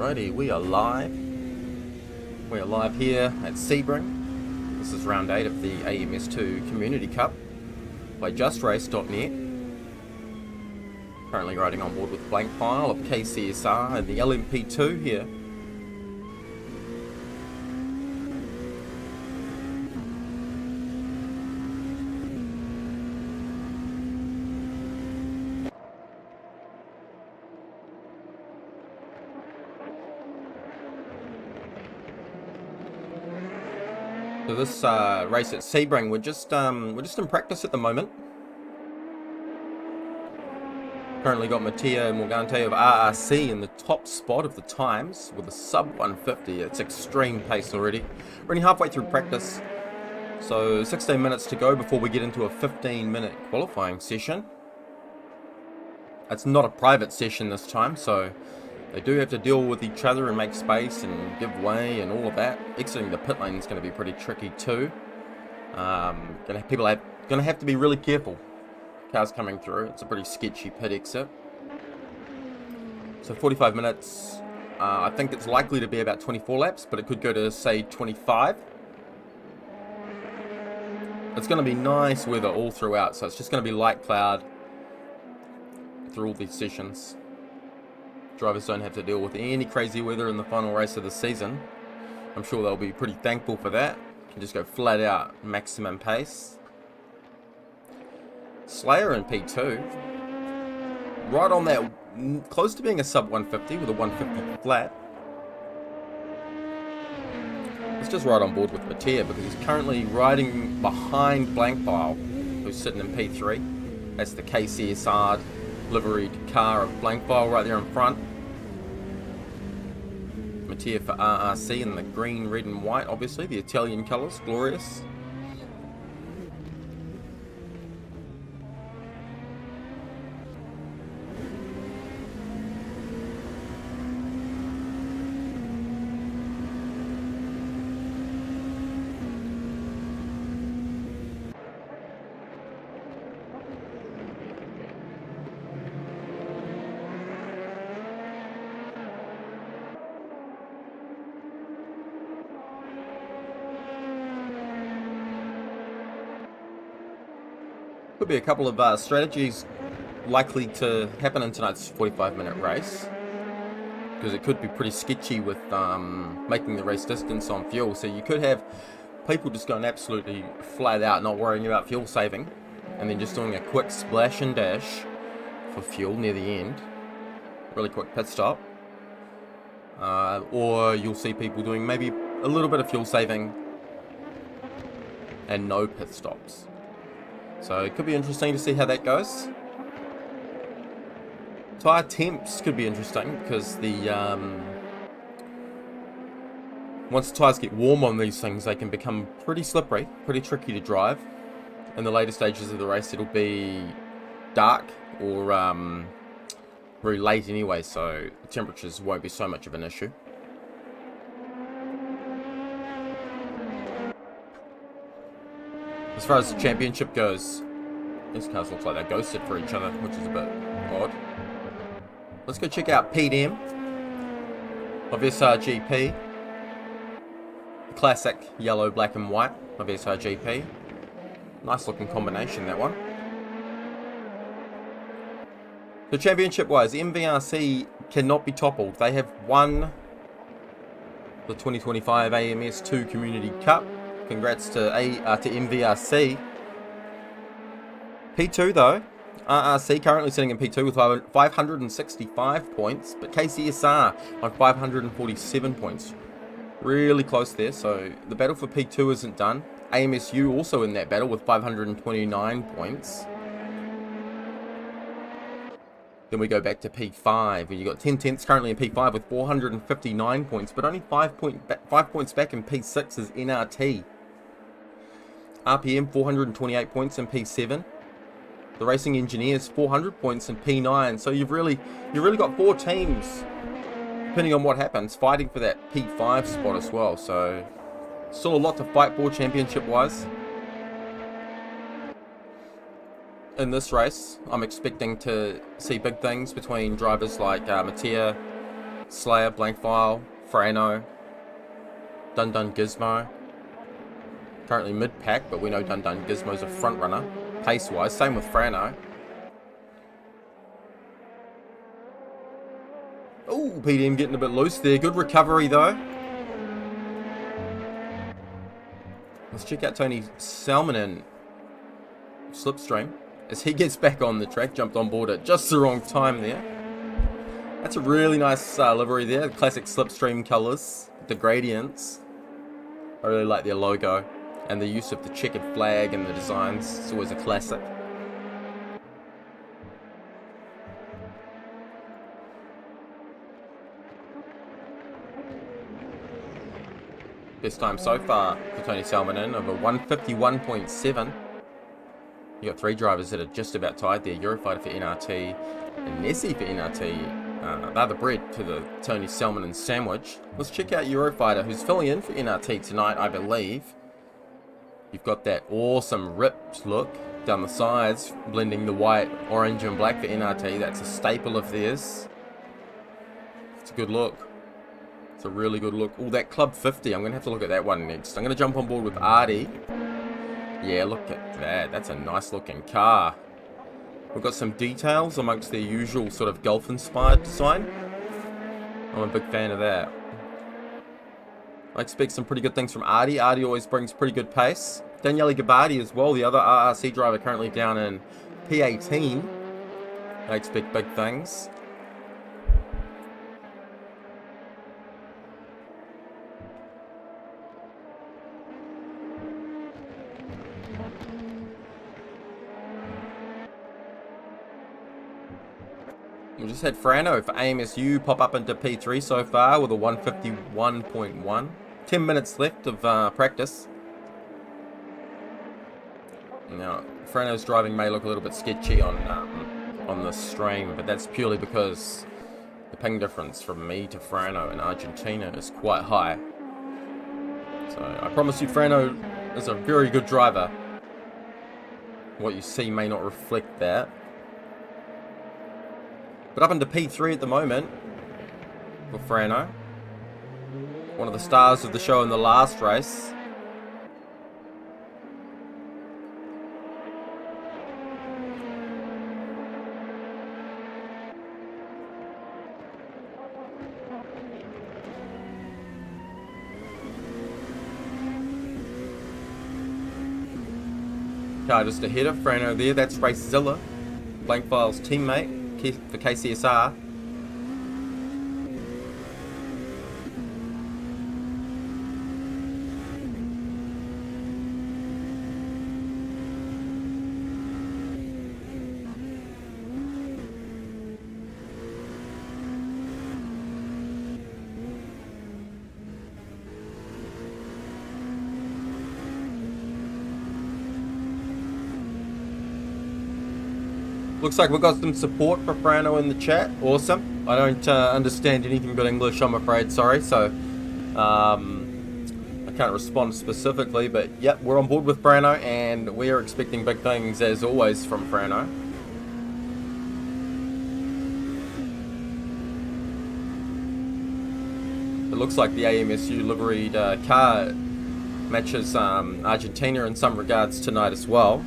Alrighty, we are live. We are live here at Sebring. This is round 8 of the AMS2 Community Cup by JustRace.net. Currently riding on board with blank file of KCSR and the LMP2 here. So this race at Sebring, we're just in practice at the moment. Currently got Mattia Morgante of RRC in the top spot of the times with a sub 150. It's extreme pace already. We're only halfway through practice, so 16 minutes to go before we get into a 15-minute qualifying session. It's not a private session this time, so they do have to deal with each other and make space and give way and all of that. Exiting the pit lane is going to be pretty tricky too. People are going to have to be really careful. Cars coming through. It's a pretty sketchy pit exit. So 45 minutes. I think it's likely to be about 24 laps, but it could go to, say, 25. It's going to be nice weather all throughout, so it's just going to be light cloud through all these sessions. Drivers don't have to deal with any crazy weather in the final race of the season. I'm sure they'll be pretty thankful for that. You can just go flat out maximum pace. Slayer in P2, right on that, close to being a sub 150 with a 150 flat. It's just right on board with Mattia because he's currently riding behind blank file, who's sitting in P3. That's the KCSR liveried car of blank file right there in front. Mattia for RRC in the green, red and white, obviously, the Italian colours, glorious. Could be a couple of strategies likely to happen in tonight's 45-minute race, because it could be pretty sketchy with making the race distance on fuel. So you could have people just going absolutely flat out, not worrying about fuel saving, and then just doing a quick splash and dash for fuel near the end, really quick pit stop. Or you'll see people doing maybe a little bit of fuel saving and no pit stops. So it could be interesting to see how that goes. Tyre temps could be interesting because once the tyres get warm on these things, they can become pretty slippery, pretty tricky to drive. In the later stages of the race, it'll be dark or very late anyway, so the temperatures won't be so much of an issue. As far as the championship goes, these cars look like they're ghosted for each other, which is a bit odd. Let's go check out P&M of SRGP. The classic yellow, black and white of SRGP. Nice looking combination, that one. So championship wise, MVRC cannot be toppled. They have won the 2025 AMS2 Community Cup. Congrats to MVRC. P2 though, RRC currently sitting in P2 with 565 points, but KCSR on 547 points. Really close there, so the battle for P2 isn't done. AMSU also in that battle with 529 points. Then we go back to P5, and you've got 10 tenths currently in P5 with 459 points, but only 5 points back in P6 is NRT. RPM 428 points in P7. The Racing Engineers 400 points in P9. So you've really got 4 teams, depending on what happens, fighting for that P5 spot as well. So still a lot to fight for championship wise. In this race, I'm expecting to see big things between drivers like Mattia Slayer, Blank File, Frano, Dun Dun Gizmo. Currently mid-pack, but we know Dun Dun Gizmo's a front runner, pace-wise. Same with Frano. Ooh, PDM getting a bit loose there. Good recovery, though. Let's check out Tony Salmon in Slipstream. As he gets back on the track, jumped on board at just the wrong time there. That's a really nice livery there. The classic Slipstream colours, the gradients. I really like their logo. And the use of the checkered flag and the designs. It's always a classic. Best time so far for Tony Salmonen of a 151.7. You got 3 drivers that are just about tied there. Eurofighter for NRT and Nessie for NRT. They're the bread to the Tony Salmonen sandwich. Let's check out Eurofighter, who's filling in for NRT tonight, I believe. You've got that awesome ripped look down the sides, blending the white, orange and black for NRT. That's a staple of theirs. It's a good look. It's a really good look. Oh, that Club 50. I'm going to have to look at that one next. I'm going to jump on board with Artie. Yeah, look at that. That's a nice looking car. We've got some details amongst their usual sort of Gulf-inspired design. I'm a big fan of that. I expect some pretty good things from Artie. Artie always brings pretty good pace. Daniele Gabbardi as well, the other RRC driver currently down in P18. I expect big things. We just had Frano for AMSU pop up into P3 so far with a 151.1. 10 minutes left of practice. Now, Frano's driving may look a little bit sketchy on the stream, but that's purely because the ping difference from me to Frano in Argentina is quite high. So I promise you Frano is a very good driver. What you see may not reflect that. But up into P3 at the moment for Frano. One of the stars of the show in the last race. Car just ahead of Frano there. That's Racezilla, Blank File's teammate for KCSR. Looks like we've got some support for Frano in the chat. Awesome. I don't understand anything but English, I'm afraid. Sorry. So, I can't respond specifically. But, yep, we're on board with Frano. And we are expecting big things, as always, from Frano. It looks like the AMSU liveried car matches Argentina in some regards tonight as well.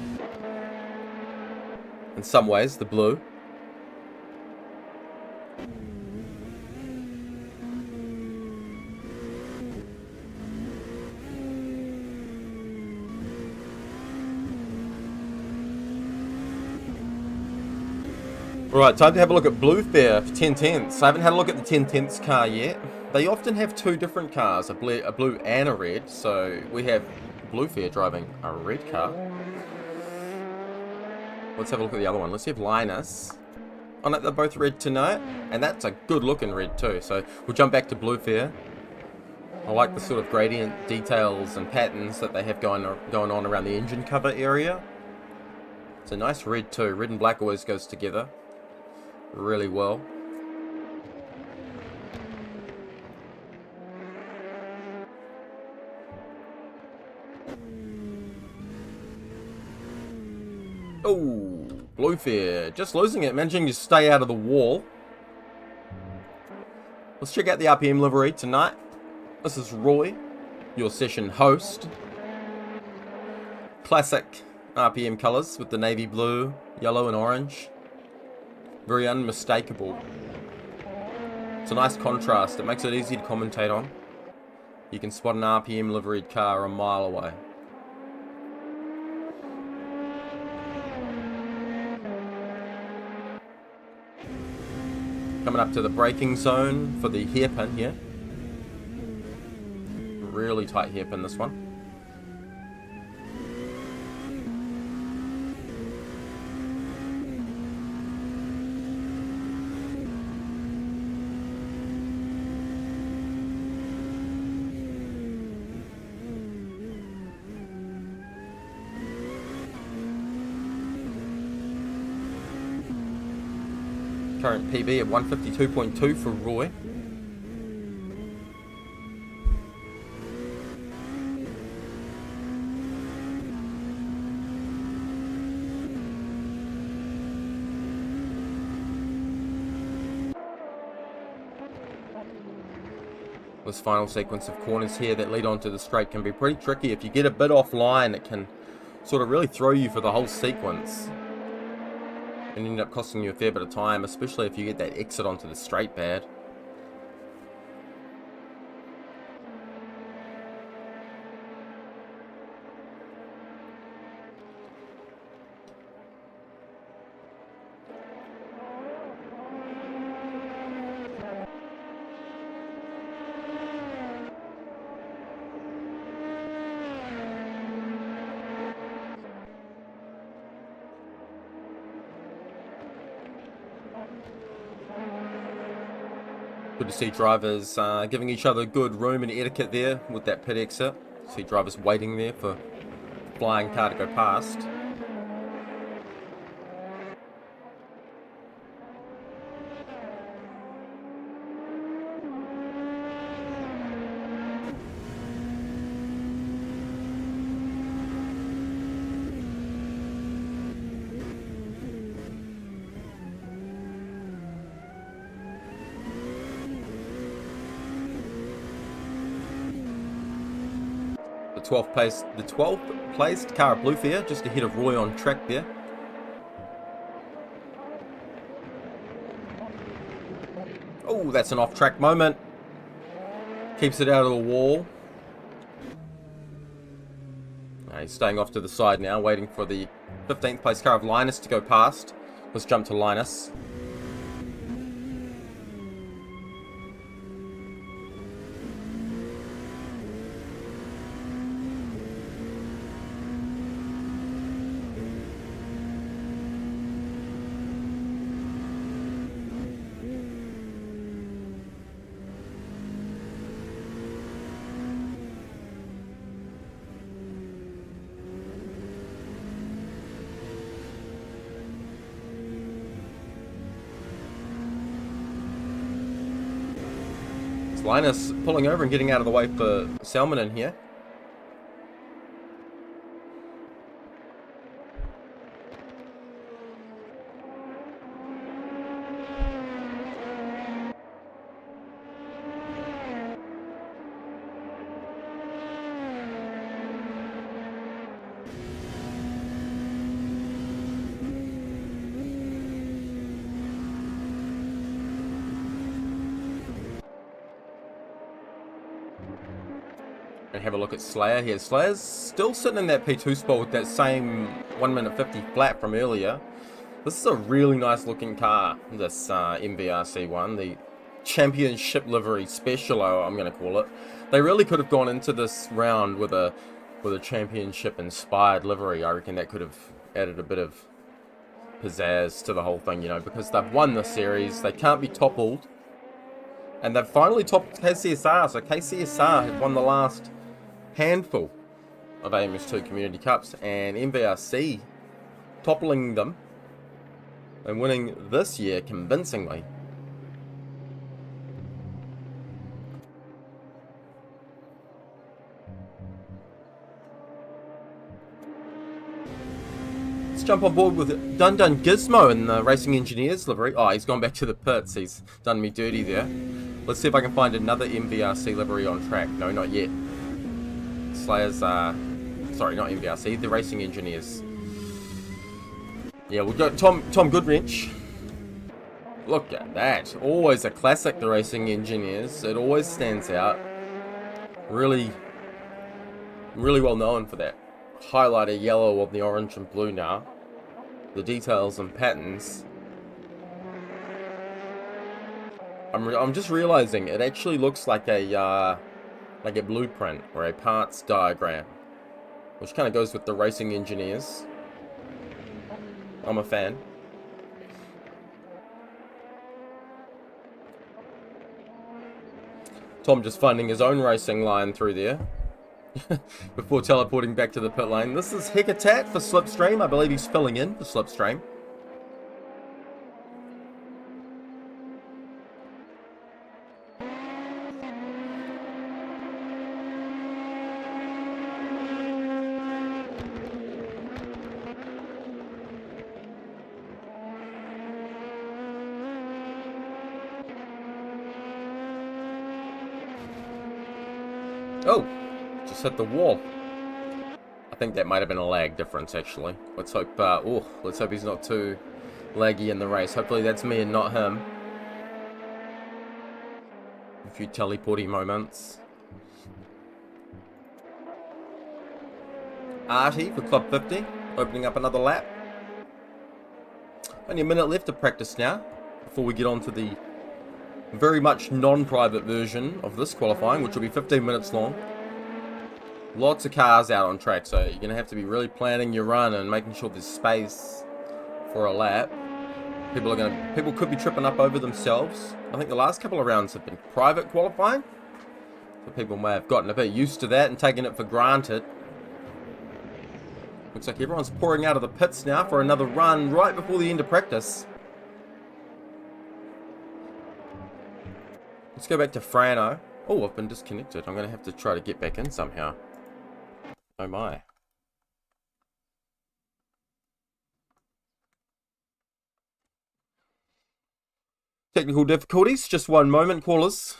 In some ways, the blue. Alright, time to have a look at Blue Fair for 10 tenths. I haven't had a look at the 10 tenths car yet. They often have 2 different cars, a blue and a red. So we have Blue Fair driving a red car. Let's have a look at the other one. Let's have Linus. Oh no, they're both red tonight. And that's a good looking red too. So we'll jump back to Blue Fair. I like the sort of gradient details and patterns that they have going on around the engine cover area. It's a nice red too. Red and black always goes together really well. Oh, Blue Fair, just losing it, managing to stay out of the wall. Let's check out the RPM livery tonight. This is Roy, your session host. Classic RPM colours with the navy blue, yellow and orange. Very unmistakable. It's a nice contrast. It makes it easy to commentate on. You can spot an RPM liveried car a mile away. Coming up to the braking zone for the hairpin here. Really tight hairpin, this one. Current PB at 152.2 for Roy. This final sequence of corners here that lead onto the straight can be pretty tricky. If you get a bit offline, it can sort of really throw you for the whole sequence and end up costing you a fair bit of time, especially if you get that exit onto the straight bad. Good to see drivers giving each other good room and etiquette there with that pit exit. See drivers waiting there for flying car to go past. The 12th placed car at Bluefair, just ahead of Roy on track there. Oh, that's an off-track moment. Keeps it out of the wall. He's staying off to the side now, waiting for the 15th place car of Linus to go past. Let's jump to Linus. Linus pulling over and getting out of the way for Salmon in here. And have a look at Slayer here. Slayer's still sitting in that P2 spot with that same 1 minute 50 flat from earlier. This is a really nice looking car, this MVRC one, the Championship Livery Specialo, I'm going to call it. They really could have gone into this round with a championship inspired livery. I reckon that could have added a bit of pizzazz to the whole thing, you know, because they've won the series, they can't be toppled, and they've finally topped KCSR. So KCSR have won the last handful of AMS2 Community Cups, and MVRC toppling them and winning this year convincingly. Let's jump on board with Dun Dun Gizmo in the Racing Engineers livery. Oh, he's gone back to the pits. He's done me dirty there. Let's see if I can find another MVRC livery on track. No, not yet. Slayers, sorry, not MVRC, the racing engineers. Yeah, we've got Tom Goodwrench. Look at that. Always a classic, the racing engineers. It always stands out. Really, really well known for that. Highlighter yellow on the orange and blue now. The details and patterns. I'm just realizing it actually looks like a blueprint or a parts diagram, which kind of goes with the racing engineers. I'm a fan. Tom just finding his own racing line through there before teleporting back to the pit lane. This is Heckatat for Slipstream. I believe he's filling in for Slipstream. Oh, just hit the wall. I think that might have been a lag difference, actually. Let's hope, let's hope he's not too laggy in the race. Hopefully that's me and not him. A few teleporty moments. Artie for Club 50, opening up another lap. Only a minute left to practice now, before we get on to the very much non-private version of this qualifying, which will be 15 minutes long. Lots of cars out on track, so you're going to have to be really planning your run and making sure there's space for a lap. People could be tripping up over themselves. I think the last couple of rounds have been private qualifying, so people may have gotten a bit used to that and taken it for granted. Looks like everyone's pouring out of the pits now for another run right before the end of practice. Let's go back to Frano. Oh, I've been disconnected. I'm going to have to try to get back in somehow. Oh my. Technical difficulties. Just one moment, callers.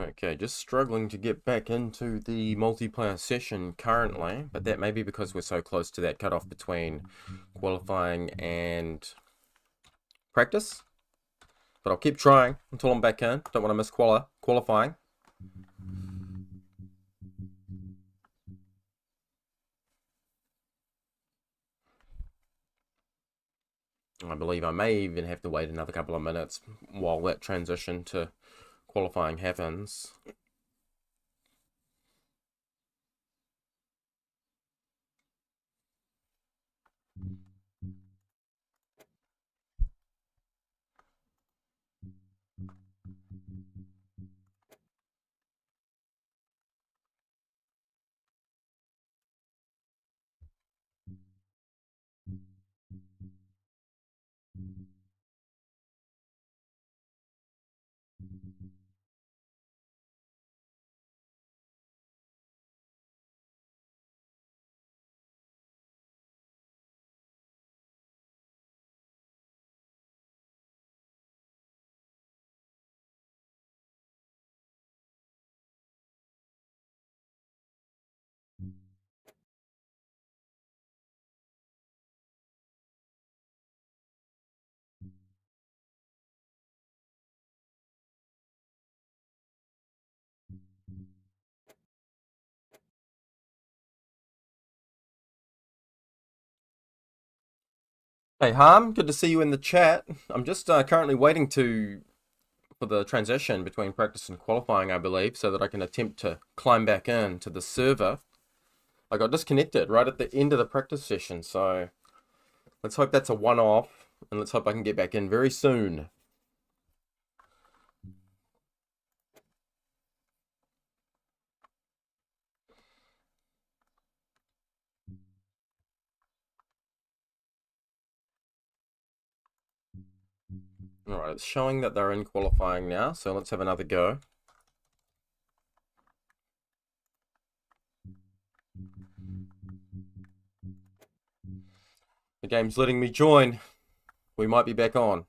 Okay, just struggling to get back into the multiplayer session currently, but that may be because we're so close to that cutoff between qualifying and practice. But I'll keep trying until I'm back in. Don't want to miss qualifying. I believe I may even have to wait another couple of minutes while that transition to qualifying happens. Hey Harm, good to see you in the chat. I'm just currently waiting for the transition between practice and qualifying, I believe, so that I can attempt to climb back in to the server. I got disconnected right at the end of the practice session, so let's hope that's a one-off, and let's hope I can get back in very soon. Alright, it's showing that they're in qualifying now, so let's have another go. The game's letting me join. We might be back on.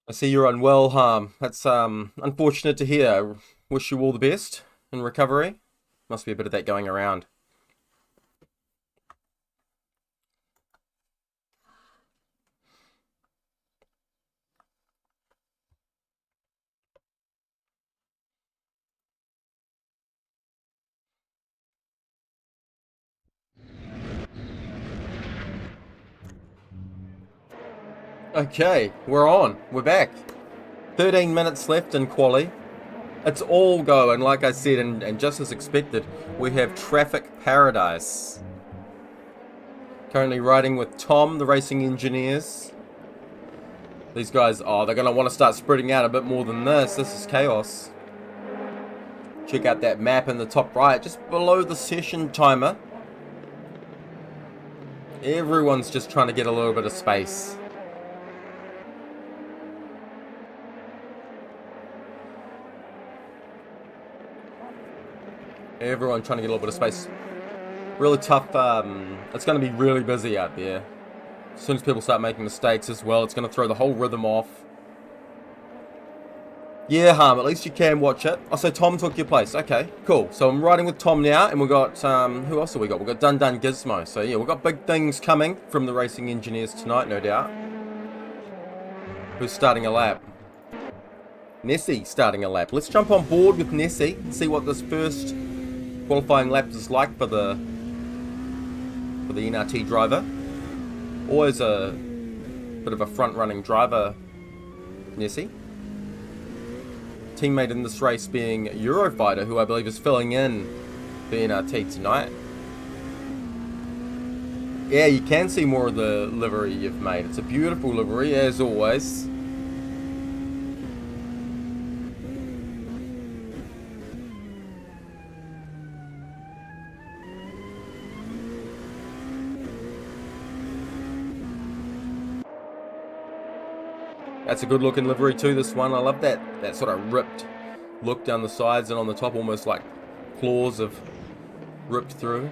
I see you're unwell, Harm. That's unfortunate to hear. Wish you all the best in recovery. Must be a bit of that going around. Okay, we're on. We're back. 13 minutes left in quali. It's all go, and like I said, and just as expected, we have traffic paradise. Currently riding with Tom, the racing engineers. These guys, oh, they're going to want to start spreading out a bit more than this. This is chaos. Check out that map in the top right, just below the session timer. Everyone's just trying to get a little bit of space. Everyone trying to get a little bit of space. Really tough. It's going to be really busy out there. As soon as people start making mistakes as well, it's going to throw the whole rhythm off. Yeah, Harm, at least you can watch it. Oh, so Tom took your place. Okay, cool. So I'm riding with Tom now, and we've got, who else have we got? We've got Dun Dun Gizmo. So yeah, we've got big things coming from the racing engineers tonight, no doubt. Who's starting a lap? Nessie starting a lap. Let's jump on board with Nessie and see what this first qualifying lap is like for the NRT driver. Always a bit of a front-running driver, Nessie. Teammate in this race being Eurofighter, who I believe is filling in the NRT tonight. Yeah, you can see more of the livery you've made. It's a beautiful livery, as always. That's a good looking livery too, this one. I love that sort of ripped look down the sides and on the top, almost like claws have ripped through.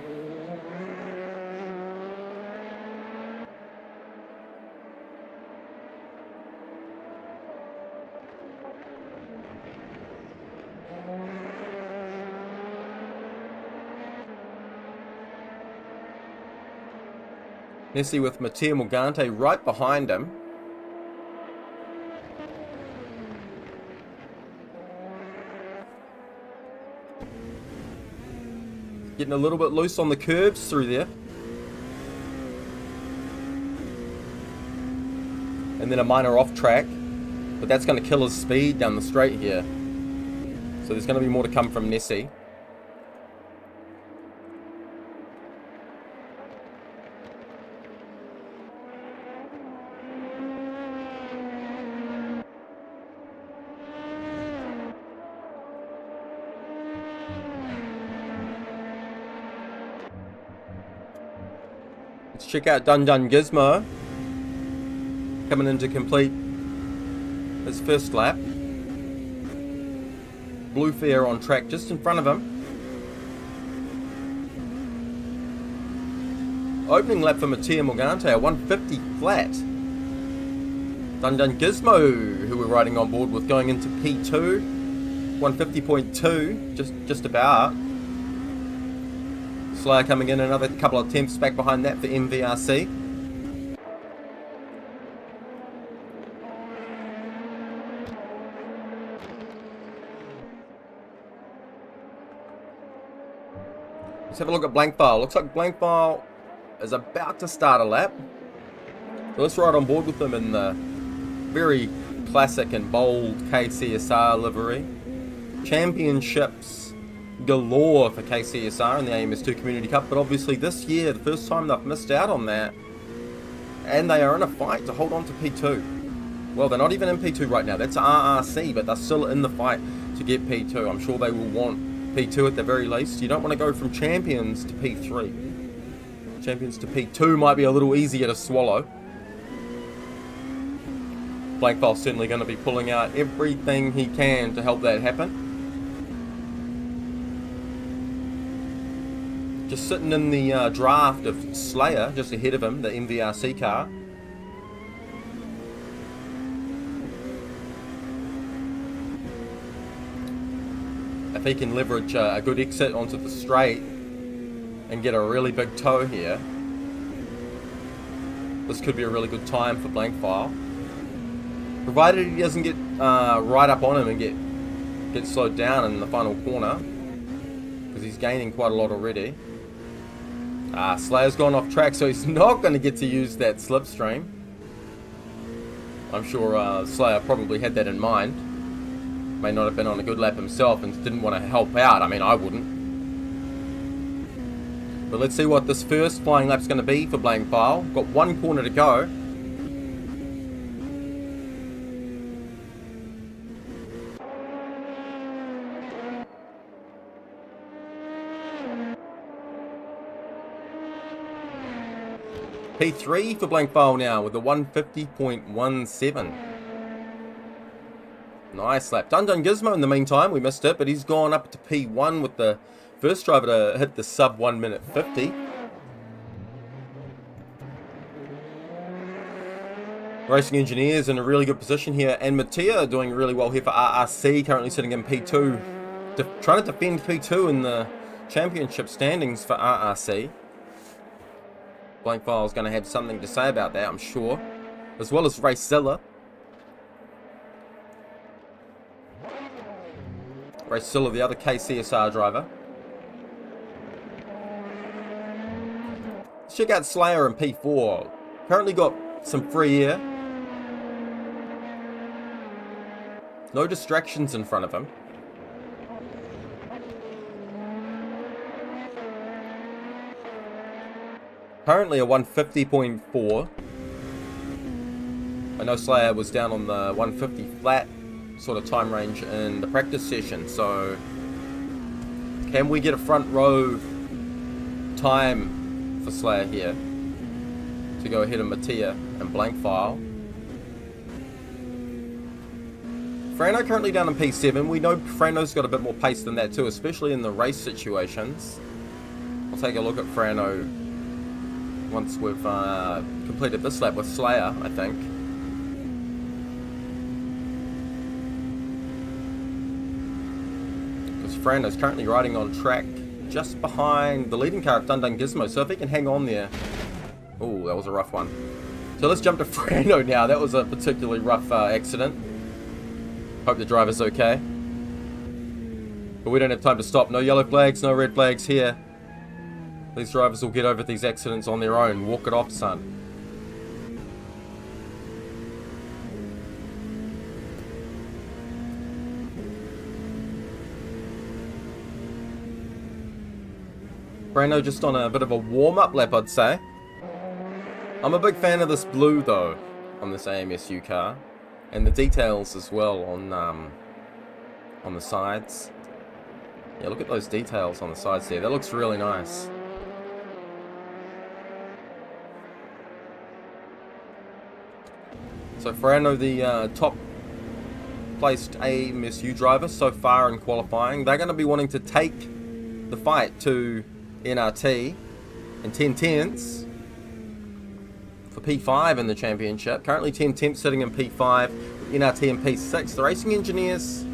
Nessie with Mattia Morgante right behind him. Getting a little bit loose on the curbs through there. And then a minor off track. But that's going to kill his speed down the straight here. So there's going to be more to come from Nessie. Let's check out Dun Dun Gizmo. Coming in to complete his first lap. Blue Fair on track just in front of him. Opening lap for Mattia Morgante, a 150 flat. Dun Dun Gizmo, who we're riding on board with, going into P2. 150.2, just about. Slayer coming in, another couple of attempts back behind that for MVRC. Let's have a look at Blank File. Looks like Blank File is about to start a lap. So let's ride on board with them in the very classic and bold KCSR livery. Championships galore for KCSR in the AMS2 Community Cup, but obviously this year, the first time they've missed out on that, and they are in a fight to hold on to P2. Well, they're not even in P2 right now. That's RRC, but they're still in the fight to get P2. I'm sure they will want P2 at the very least. You don't want to go from champions to P3. Champions to P2 might be a little easier to swallow. Blank File's certainly going to be pulling out everything he can to help that happen. Just sitting in the draft of Slayer, just ahead of him, the MVRC car. If he can leverage a good exit onto the straight and get a really big toe here, this could be a really good time for Blank File. Provided he doesn't get right up on him and get slowed down in the final corner, because he's gaining quite a lot already. Slayer's gone off track, so he's not going to get to use that slipstream. I'm sure Slayer probably had that in mind. May not have been on a good lap himself and didn't want to help out. I mean, I wouldn't. But let's see what this first flying lap's going to be for Blank File. Got one corner to go. P3 for Blank File now with a 150.17. Nice lap. Dun Gizmo in the meantime, we missed it, but he's gone up to P1 with the first driver to hit the sub 1 minute 50. Racing Engineers in a really good position here, and Mattia doing really well here for RRC, currently sitting in P2. Trying to defend P2 in the championship standings for RRC. Blank File is going to have something to say about that, I'm sure. As well as Racezilla. Racezilla, the other KCSR driver. Let's check out Slayer in P4. Currently got some free air. No distractions in front of him. Currently a 150.4. I know Slayer was down on the 150 flat sort of time range in the practice session, so can we get a front row time for Slayer here to go ahead of Mattia and Blank File? Frano currently down in P7. We know Frano's got a bit more pace than that too, especially in the race situations. I'll take a look at Frano once we've completed this lap with Slayer, I think. Because Frano's currently riding on track just behind the leading car of Dun Gizmo, so if he can hang on there... Oh, that was a rough one. So let's jump to Frano now. That was a particularly rough accident. Hope the driver's okay. But we don't have time to stop. No yellow flags, no red flags here. These drivers will get over these accidents on their own. Walk it off, son. Brando just on a bit of a warm-up lap, I'd say. I'm a big fan of this blue, though, on this AMS2 car. And the details as well on the sides. Yeah, look at those details on the sides there. That looks really nice. So Frano, the top placed AMSU driver so far in qualifying, they're going to be wanting to take the fight to NRT in 10/10s for P5 in the championship. Currently 10/10 sitting in P5, NRT in P6. The Racing Engineers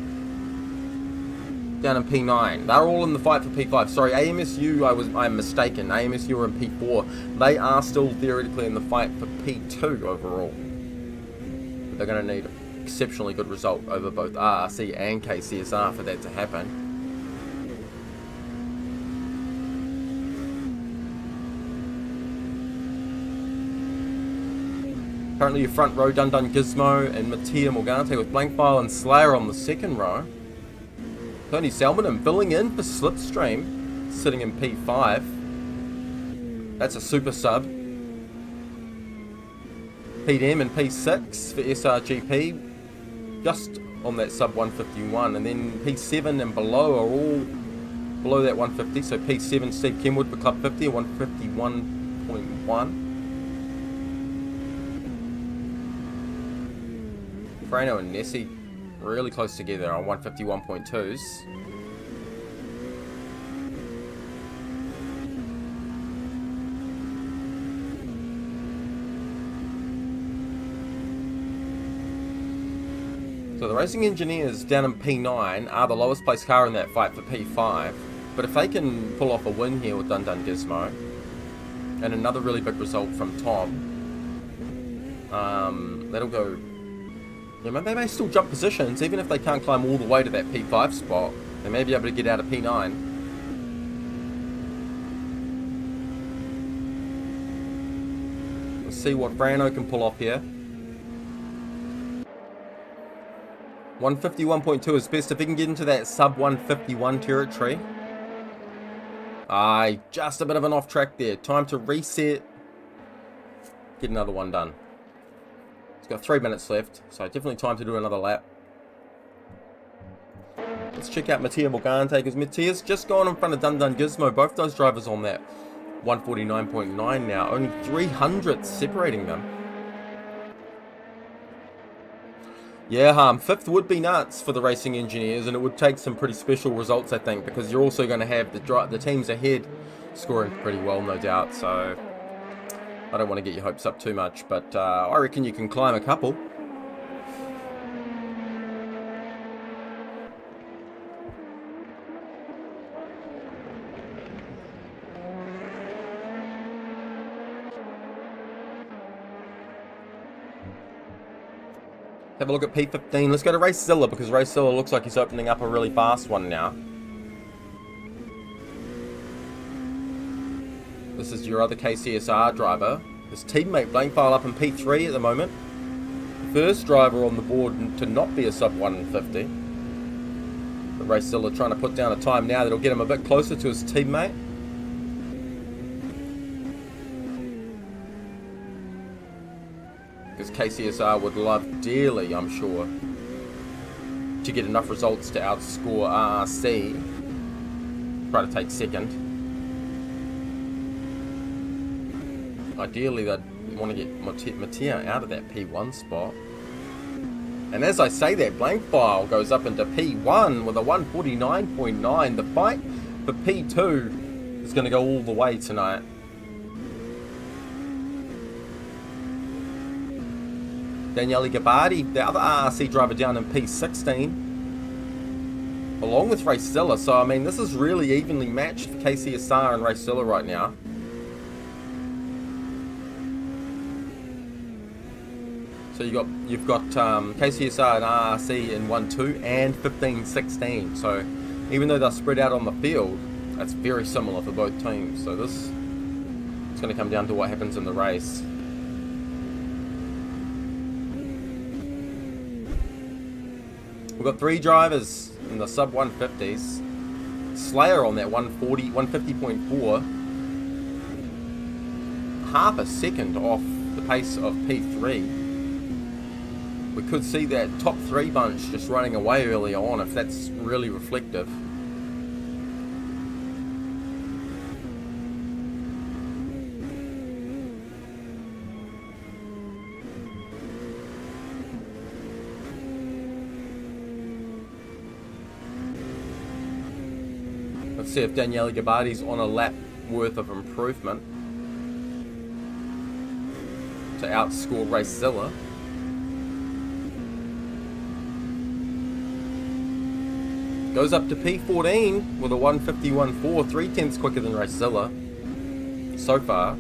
down in P9. They're all in the fight for P5. Sorry, AMSU, I'm mistaken. AMSU are in P4. They are still theoretically in the fight for P2 overall. But they're going to need an exceptionally good result over both RRC and KCSR for that to happen. Currently your front row, Dun Gizmo and Mattia Morgante with Blankfile and Slayer on the second row. Tony Salmon filling in for Slipstream, sitting in P5. That's a super sub. Pete M and P6 for SRGP, just on that sub 151, and then P7 and below are all below that 150. So P7 Steve Kenwood for Club 50 at 151.1. Frano and Nessie really close together on 151.2s. So the Racing Engineers down in P9 are the lowest placed car in that fight for P5. But if they can pull off a win here with Dun Gizmo, and another really big result from Tom, that'll go... Yeah, they may still jump positions, even if they can't climb all the way to that P5 spot. They may be able to get out of P9. Let's see what Frano can pull off here. 151.2 is best if he can get into that sub 151 territory. Just a bit of an off track there. Time to reset. Get another one done. It's got 3 minutes left, so definitely time to do another lap. Let's check out Mattia Morgante, because Mattia's just gone in front of Dun Gizmo. Both those drivers on that 149.9 now. Only 300 separating them. Yeah, fifth would be nuts for the Racing Engineers, and it would take some pretty special results, I think, because you're also going to have the teams ahead scoring pretty well, no doubt. So I don't want to get your hopes up too much, but I reckon you can climb a couple. Have a look at P15. Let's go to Racezilla, because Racezilla looks like he's opening up a really fast one now. This is your other KCSR driver. His teammate Blankfile up in P3 at the moment. First driver on the board to not be a sub 150. But Racezilla trying to put down a time now that'll get him a bit closer to his teammate. Because KCSR would love dearly, I'm sure, to get enough results to outscore RRC. Try to take second. Ideally, they'd want to get Mattia out of that P1 spot. And as I say that, Blankfile goes up into P1 with a 149.9. The fight for P2 is going to go all the way tonight. Daniele Gabardi, the other RRC driver, down in P16, along with Racezilla. So, I mean, this is really evenly matched for KCSR and Racezilla right now. So you've got KCSR and RRC in 1-2 and 15-16. So even though they're spread out on the field, that's very similar for both teams. So this is going to come down to what happens in the race. We've got 3 drivers in the sub 150s. Slayer on that 150.4. Half a second off the pace of P3. We could see that top 3 bunch just running away early on, if that's really reflective. Let's see if Daniele Gabardi's on a lap worth of improvement to outscore Racezilla. Goes up to P14 with a 151.4, 3/10 quicker than Racezilla so far.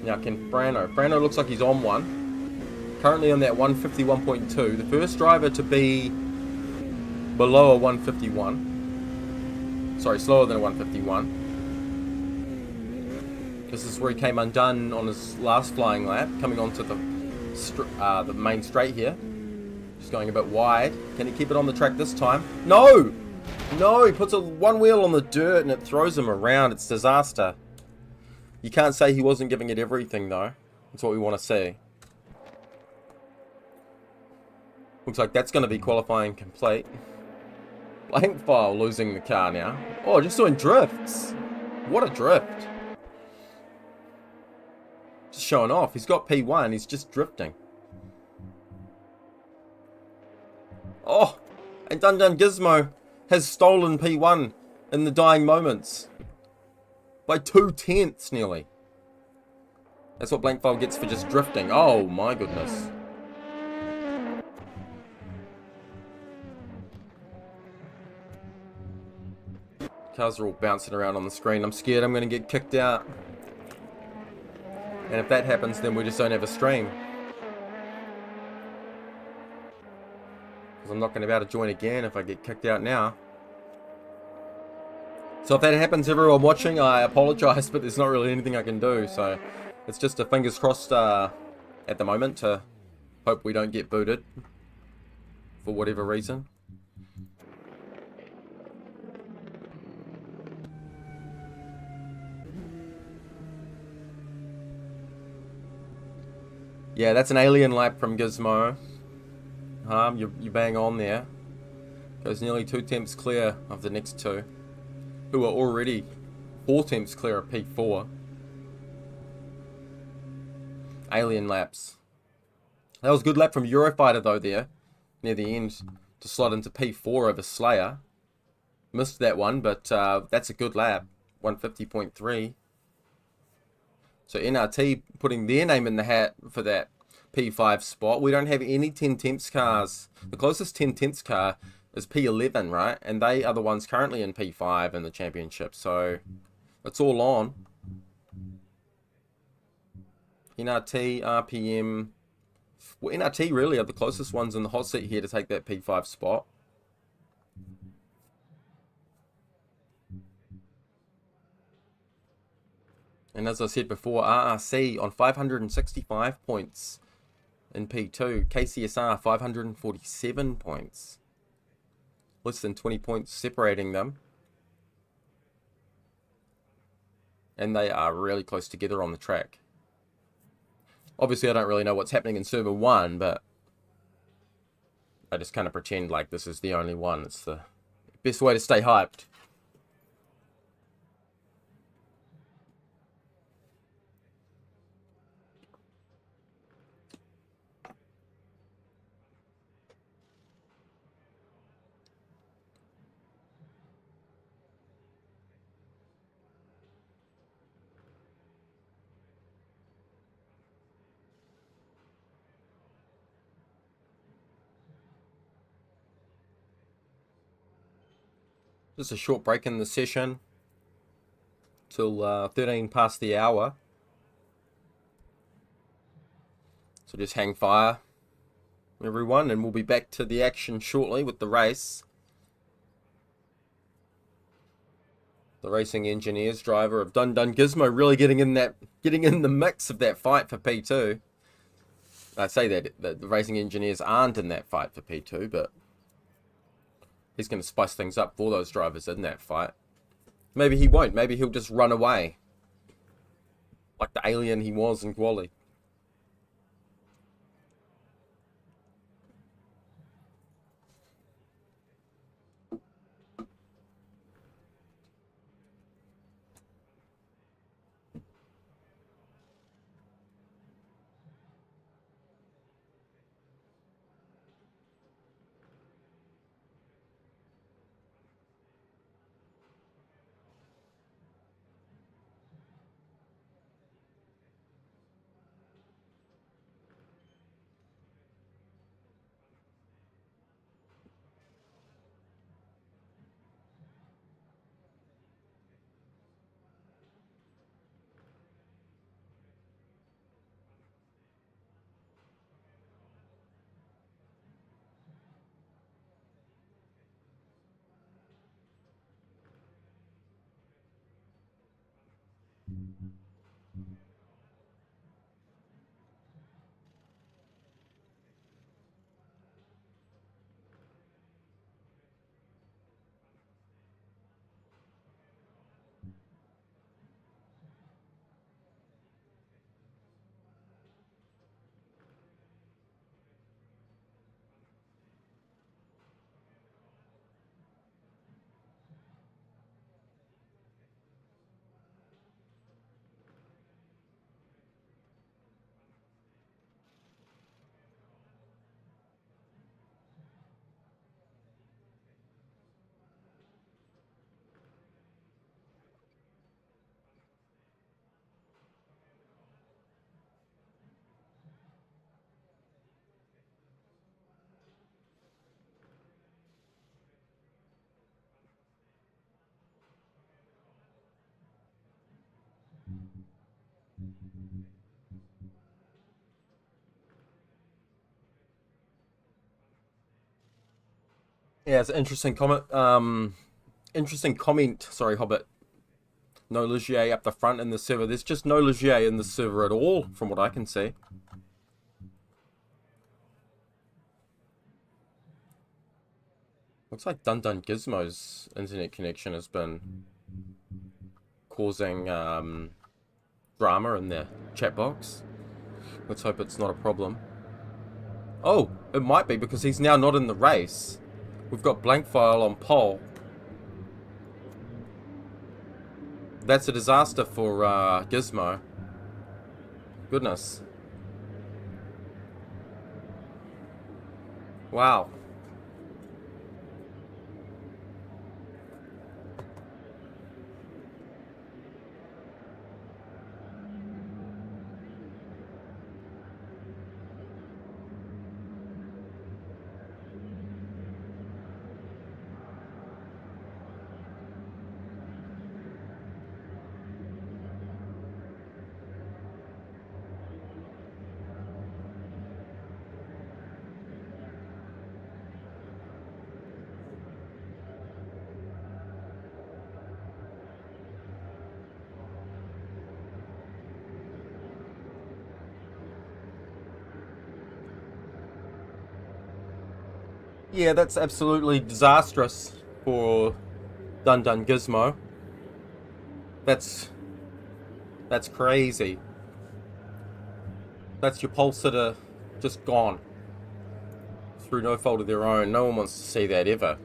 Now can Frano looks like he's on one. Currently on that 151.2. The first driver to be below a 151. Sorry, slower than a 151. This is where he came undone on his last flying lap, coming onto the main straight here. Just going a bit wide. Can he keep it on the track this time? No! No, he puts one wheel on the dirt and it throws him around. It's disaster. You can't say he wasn't giving it everything, though. That's what we want to see. Looks like that's going to be qualifying complete. Blank file losing the car now. Oh, just doing drifts. What a drift. Just showing off. He's got P1. He's just drifting. Oh, and Dun Dun Gizmo has stolen P1 in the dying moments. By 2/10 nearly. That's what blank file gets for just drifting. Oh my goodness. Cars are all bouncing around on the screen. I'm scared I'm going to get kicked out. And if that happens, then we just don't have a stream. Because I'm not going to be able to join again if I get kicked out now. So if that happens, everyone watching, I apologize, but there's not really anything I can do. So it's just a fingers crossed at the moment to hope we don't get booted for whatever reason. Yeah, that's an alien lap from Gizmo. You bang on there. Goes nearly 2 temps clear of the next two, who are already 4 temps clear of P4. Alien laps. That was a good lap from Eurofighter though there, near the end, to slot into P4 over Slayer. Missed that one, but that's a good lap. 150.3. So NRT putting their name in the hat for that P5 spot. We don't have any 10 temps cars. The closest 10 temps car is P11, right? And they are the ones currently in P5 in the championship. So it's all on. NRT, RPM. Well, NRT really are the closest ones in the hot seat here to take that P5 spot. And as I said before, RRC on 565 points in P2. KCSR 547 points. Less than 20 points separating them. And they are really close together on the track. Obviously, I don't really know what's happening in Server 1, but I just kind of pretend like this is the only one. It's the best way to stay hyped. Just a short break in the session till 13 past the hour. So just hang fire, everyone, and we'll be back to the action shortly with the race. The racing engineers, driver of Dun Dun Gizmo, really getting in the mix of that fight for P2. I say that the racing engineers aren't in that fight for P2, but he's going to spice things up for those drivers in that fight. Maybe he won't. Maybe he'll just run away. Like the alien he was in Quali. Yeah, it's an interesting comment. Interesting comment. Sorry, Hobbit. No Ligier up the front in the server. There's just no Ligier in the server at all, from what I can see. Looks like Dun Dun Gizmo's internet connection has been causing drama in their chat box. Let's hope it's not a problem. Oh, it might be because he's now not in the race. We've got Blankfile on pole. That's a disaster for Gizmo. Goodness. Wow. Yeah, that's absolutely disastrous for Dun Dun Gizmo. That's crazy. That's your pole sitter just gone through no fault of their own. No one wants to see that ever.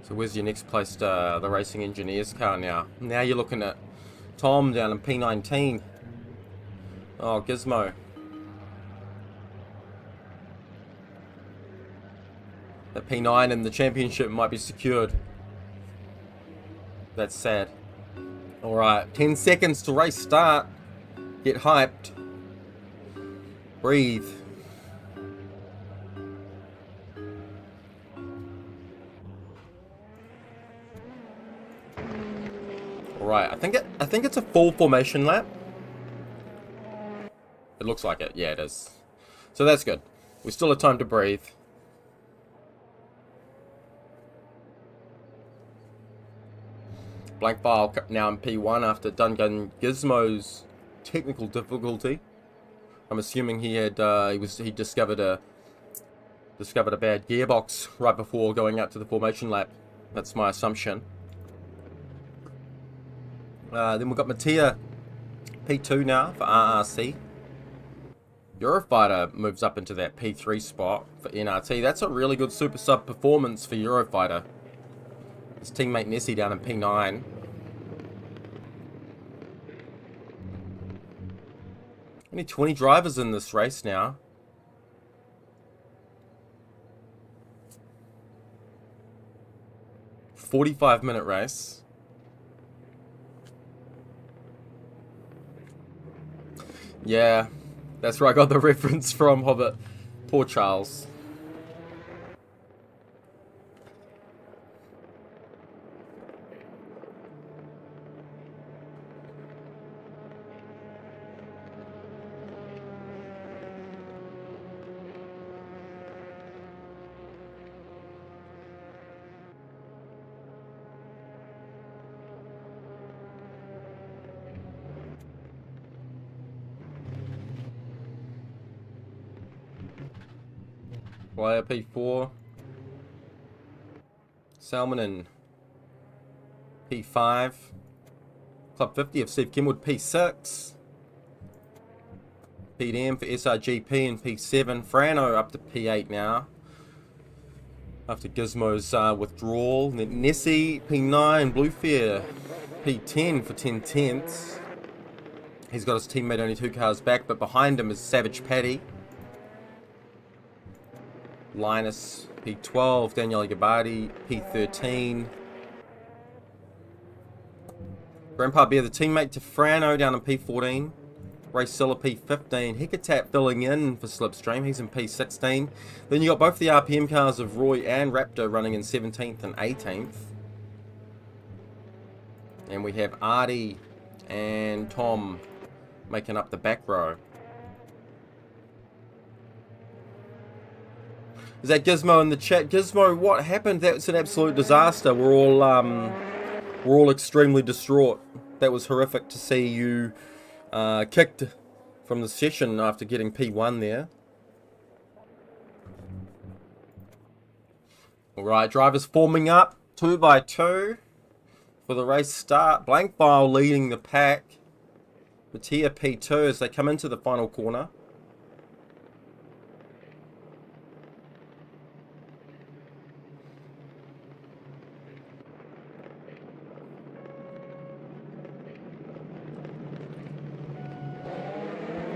So where's your next placed the racing engineer's car now? Now you're looking at Tom down in P19. Oh, Gizmo. The P9 in the championship might be secured. That's sad. Alright, 10 seconds to race start. Get hyped. Breathe. Alright, I think it's a full formation lap. It looks like it. Yeah, it is. So that's good. We still have time to breathe. Blank file now in P1 after Dungan Gizmo's technical difficulty. I'm assuming he had he discovered a bad gearbox right before going out to the formation lap. That's my assumption. Then we've got Mattia P2 now for RRC. Eurofighter moves up into that P3 spot for NRT. That's a really good super sub performance for Eurofighter. His teammate Nessie down in P9. Only 20 drivers in this race now. "45-minute race. Yeah, that's where I got the reference from, Hobbit. Poor Charles. Player P4. Salmon in P5. Club 50 of Steve Kenwood P6. PDM for SRGP in P7. Frano up to P8 now, after Gizmo's withdrawal. Nessie P9. Bluefair P10 for 10 tenths. He's got his teammate only 2 cars back, but behind him is Savage Paddy. Linus P12. Daniele Gabbardi P13. Grandpa Bear, the teammate to Frano, down in P14. Ray Silla P15. Hecatap filling in for Slipstream. He's in P16. Then you got both the RPM cars of Roy and Raptor running in 17th and 18th. And we have Artie and Tom making up the back row. Is that Gizmo in the chat? Gizmo, what happened? That's an absolute disaster. We're all extremely distraught. That was horrific to see you kicked from the session after getting P1 there. Alright, drivers forming up 2 by 2 for the race start. Blank File leading the pack. Mattia P2 as they come into the final corner.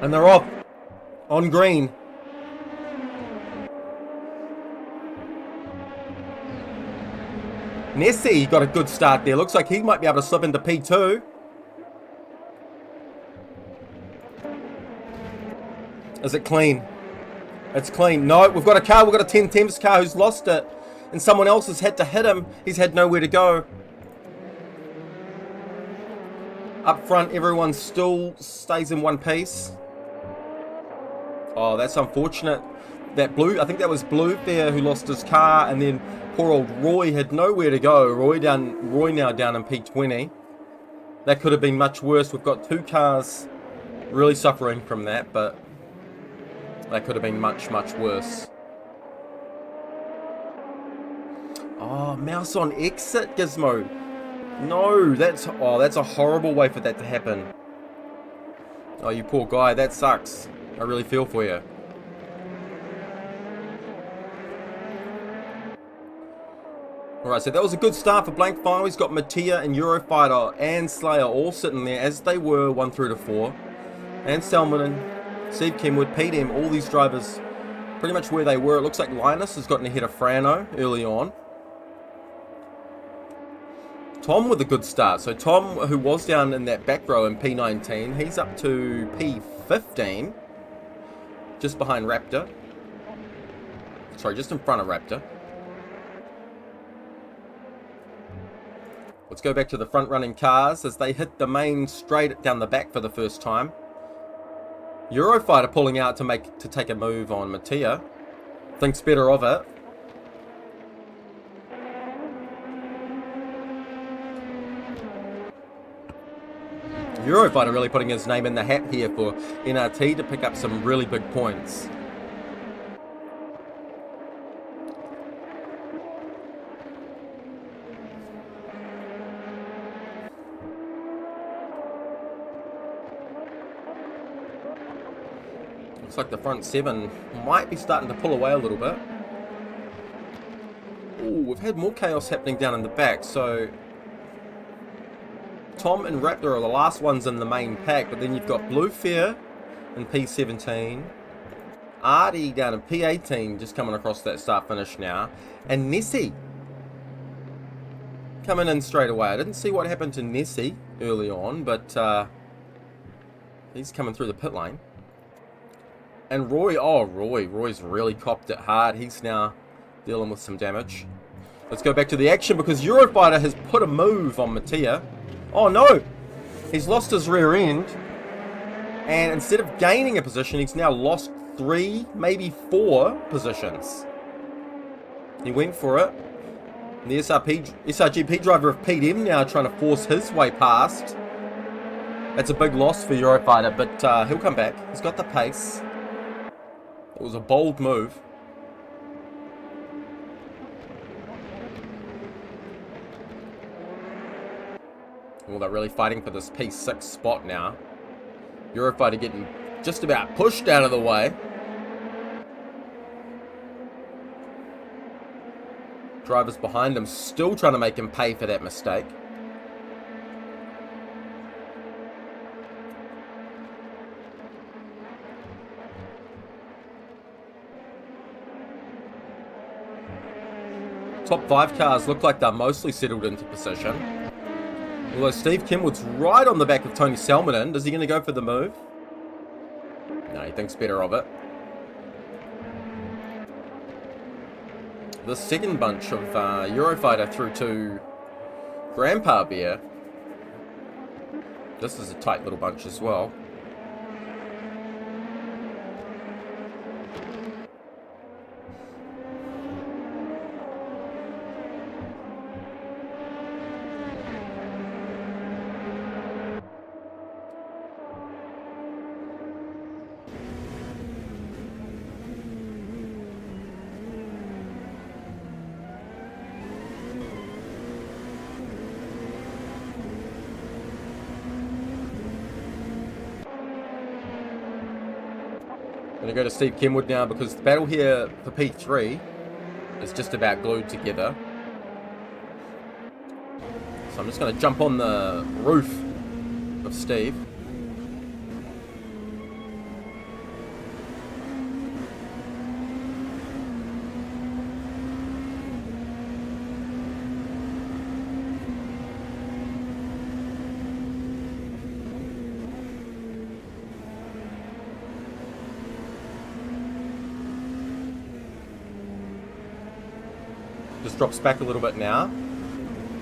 And they're off on green. Nessie got a good start there. Looks like he might be able to slip into P2. Is it clean? It's clean. No, we've got a car. We've got a 10 Thames car who's lost it. And someone else has had to hit him. He's had nowhere to go. Up front, everyone still stays in one piece. Oh, that's unfortunate. That I think that was Blue there who lost his car, and then poor old Roy had nowhere to go. Roy now down in P20. That could have been much worse. We've got 2 cars really suffering from that, but that could have been much, much worse. Oh, mouse on exit, Gizmo. No, that's a horrible way for that to happen. Oh, you poor guy, that sucks. I really feel for you. Alright, so that was a good start for Blank Fire. He's got Mattia and Eurofighter and Slayer all sitting there as they were 1 through to 4. And Salmon, Steve Kenwood, PDM, all these drivers pretty much where they were. It looks like Linus has gotten ahead of Frano early on. Tom with a good start. So Tom, who was down in that back row in P19, he's up to P15. Just behind Raptor. Sorry, just in front of Raptor. Let's go back to the front running cars as they hit the main straight down the back for the first time. Eurofighter pulling out to take a move on Mattia. Thinks better of it. Eurofighter really putting his name in the hat here for NRT to pick up some really big points. Looks like the front 7 might be starting to pull away a little bit. Ooh, we've had more chaos happening down in the back, so Tom and Raptor are the last ones in the main pack, but then you've got Bluefair in P17, Artie down in P18, just coming across that start-finish now, and Nessie coming in straight away. I didn't see what happened to Nessie early on, but he's coming through the pit lane. And Roy's really copped it hard. He's now dealing with some damage. Let's go back to the action because Eurofighter has put a move on Mattia. Oh no! He's lost his rear end. And instead of gaining a position, he's now lost 3, maybe 4 positions. He went for it. And the SRGP driver of PDM now trying to force his way past. That's a big loss for Eurofighter, but he'll come back. He's got the pace. It was a bold move. Well, they're really fighting for this P6 spot now. Eurofighter getting just about pushed out of the way. Drivers behind him still trying to make him pay for that mistake. Top 5 cars look like they're mostly settled into position. Although Steve Kenwood's right on the back of Tony Salmonen. Is he going to go for the move? No, he thinks better of it. The second bunch of Eurofighter through to Grandpa Bear. This is a tight little bunch as well. Going to go to Steve Kenwood now because the battle here for P3 is just about glued together. So I'm just going to jump on the roof of Steve. Just drops back a little bit now.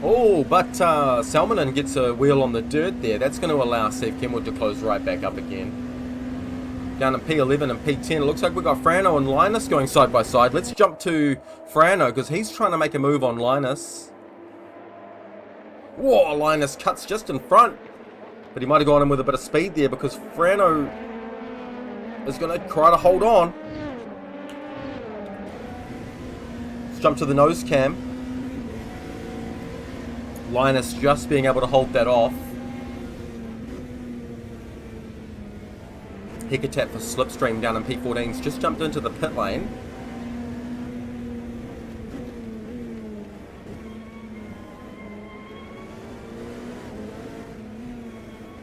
Oh, but Salmonen gets a wheel on the dirt there. That's going to allow Steve Kenwood to close right back up again. Down in P11 and P10. It looks like we've got Frano and Linus going side by side. Let's jump to Frano because he's trying to make a move on Linus. Whoa, Linus cuts just in front. But he might have gone in with a bit of speed there because Frano is going to try to hold on. Jump to the nose cam. Linus just being able to hold that off. Hecatap for Slipstream down in P14's just jumped into the pit lane.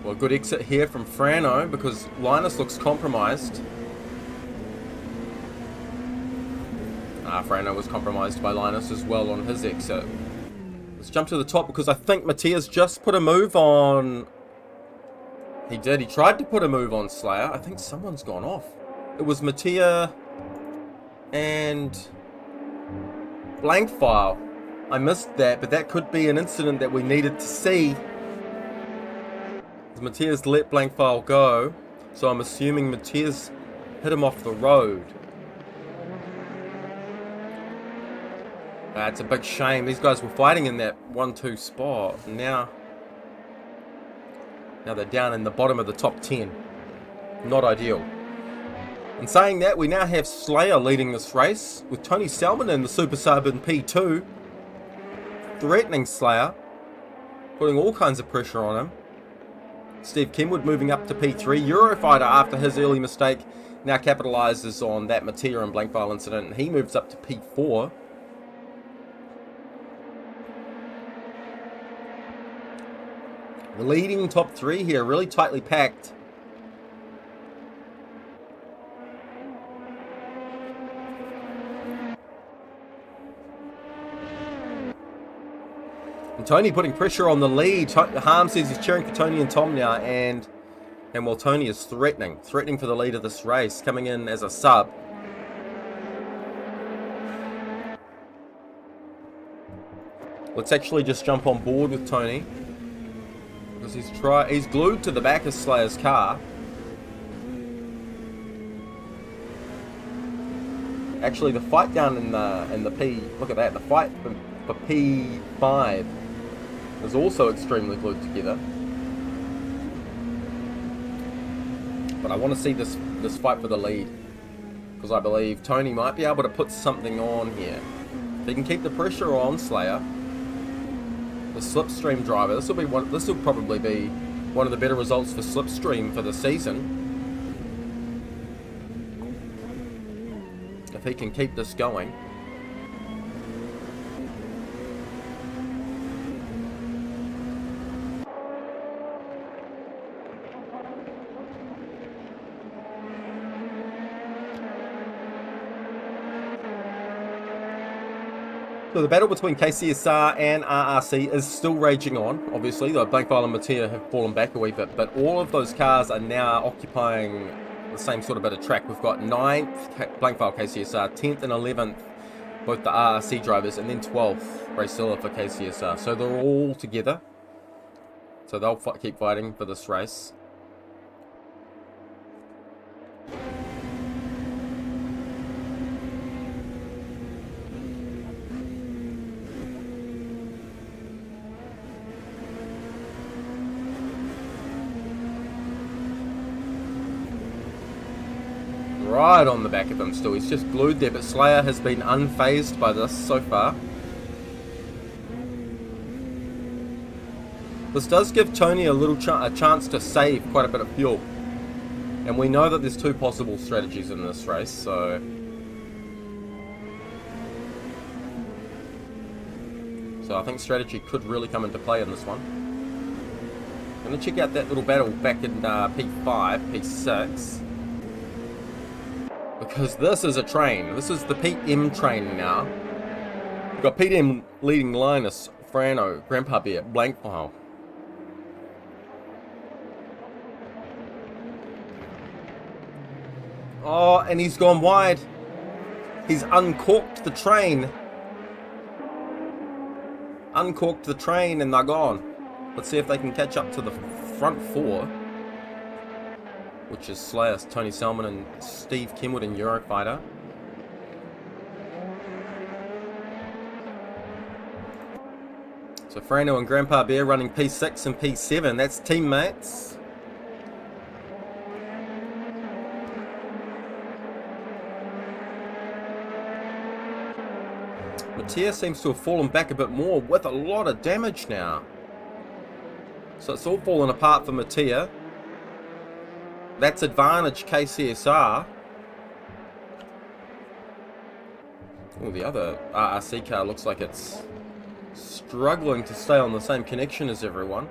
Well, good exit here from Frano because Linus looks compromised. Frano was compromised by Linus as well on his exit. Let's jump to the top because I think Matthias just put a move on... He did. He tried to put a move on Slayer. I think someone's gone off. It was Mattia and Blankfile. I missed that, but that could be an incident that we needed to see. Matthias let Blankfile go, so I'm assuming Matthias hit him off the road. It's a big shame. These guys were fighting in that 1-2 spot. Now they're down in the bottom of the top 10. Not ideal. In saying that, we now have Slayer leading this race with Tony Salmon in the Super Sub in P2. Threatening Slayer. Putting all kinds of pressure on him. Steve Kenwood moving up to P3. Eurofighter, after his early mistake, now capitalises on that Mattia and Blankfile incident. And he moves up to P4. The leading top 3 here, really tightly packed. And Tony putting pressure on the lead. Harm says he's cheering for Tony and Tom now, and well, Tony is threatening for the lead of this race, coming in as a sub. Let's actually just jump on board with Tony. Because he's glued to the back of Slayer's car. Actually, the fight down in the P, look at that, the fight for P5 is also extremely glued together. But I want to see this fight for the lead, because I believe Tony might be able to put something on here. If he can keep the pressure on Slayer, the Slipstream driver. This will probably be one of the better results for Slipstream for the season. If he can keep this going. So the battle between KCSR and RRC is still raging on, obviously. The Blankfile and Mattia have fallen back a wee bit, but all of those cars are now occupying the same sort of bit of track. We've got 9th Blankfile KCSR, 10th and 11th, both the RRC drivers, and then 12th Racilla for KCSR. So they're all together. So they'll keep fighting for this race. Right on the back of him still. He's just glued there, but Slayer has been unfazed by this so far. This does give Tony a little a chance to save quite a bit of fuel. And we know that there's two possible strategies in this race, so... I think strategy could really come into play in this one. I'm going to check out that little battle back in P5, P6. Because this is a train. This is the PM train now. We've got PM leading Linus, Frano, Grandpa Bear, Blankfile. Oh, and he's gone wide. He's uncorked the train. Uncorked the train and they're gone. Let's see if they can catch up to the front four. Which is Slayer, Tony Selman and Steve Kenwood in Eurofighter. So Frano and Grandpa Bear running P6 and P7. That's teammates. Mattia seems to have fallen back a bit more with a lot of damage now. So it's all fallen apart for Mattia. That's advantage KCSR. Oh, the other RRC car looks like it's struggling to stay on the same connection as everyone.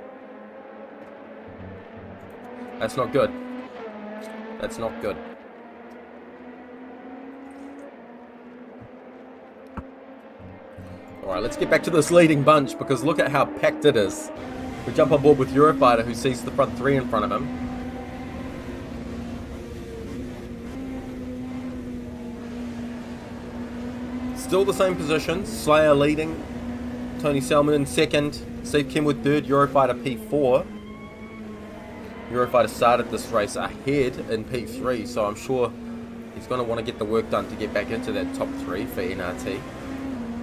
That's not good. That's not good. Alright, let's get back to this leading bunch because look at how packed it is. We jump on board with Eurofighter who sees the front three in front of him. Still the same positions. Slayer leading. Tony Selman in second. Steve Kenwood third. Eurofighter P4. Eurofighter started this race ahead in P3, so I'm sure he's going to want to get the work done to get back into that top three for NRT.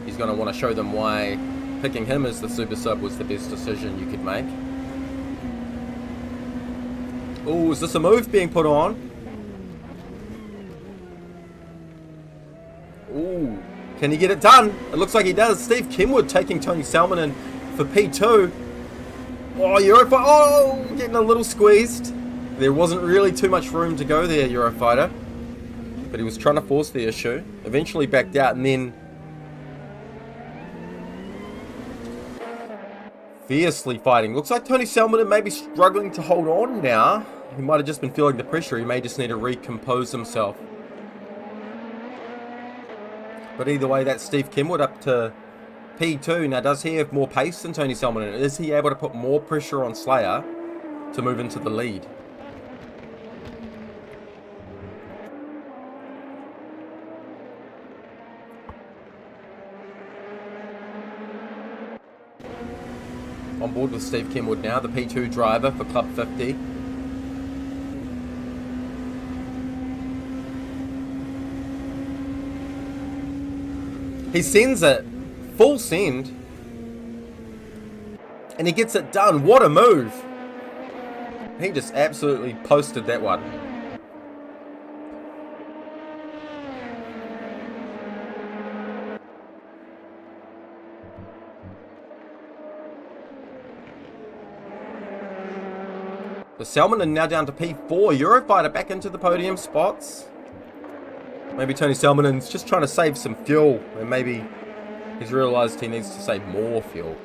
He's going to want to show them why picking him as the super sub was the best decision you could make. Oh, is this a move being put on? Ooh. Can he get it done? It looks like he does. Steve Kenwood taking Tony Selman in for P2. Oh, Eurofighter. Oh, getting a little squeezed. There wasn't really too much room to go there, Eurofighter. But he was trying to force the issue. Eventually backed out and then... fiercely fighting. Looks like Tony Selman may be struggling to hold on now. He might have just been feeling the pressure. He may just need to recompose himself. But either way, that's Steve Kenwood up to P2. Now, does he have more pace than Tony Selman? Is he able to put more pressure on Slayer to move into the lead? On board with Steve Kenwood now, the P2 driver for Club 50. He sends it, full send, and he gets it done. What a move. He just absolutely posted that one. But Salmon now down to P4. Eurofighter back into the podium spots. Maybe Tony Salmonen's just trying to save some fuel, and maybe he's realised he needs to save more fuel.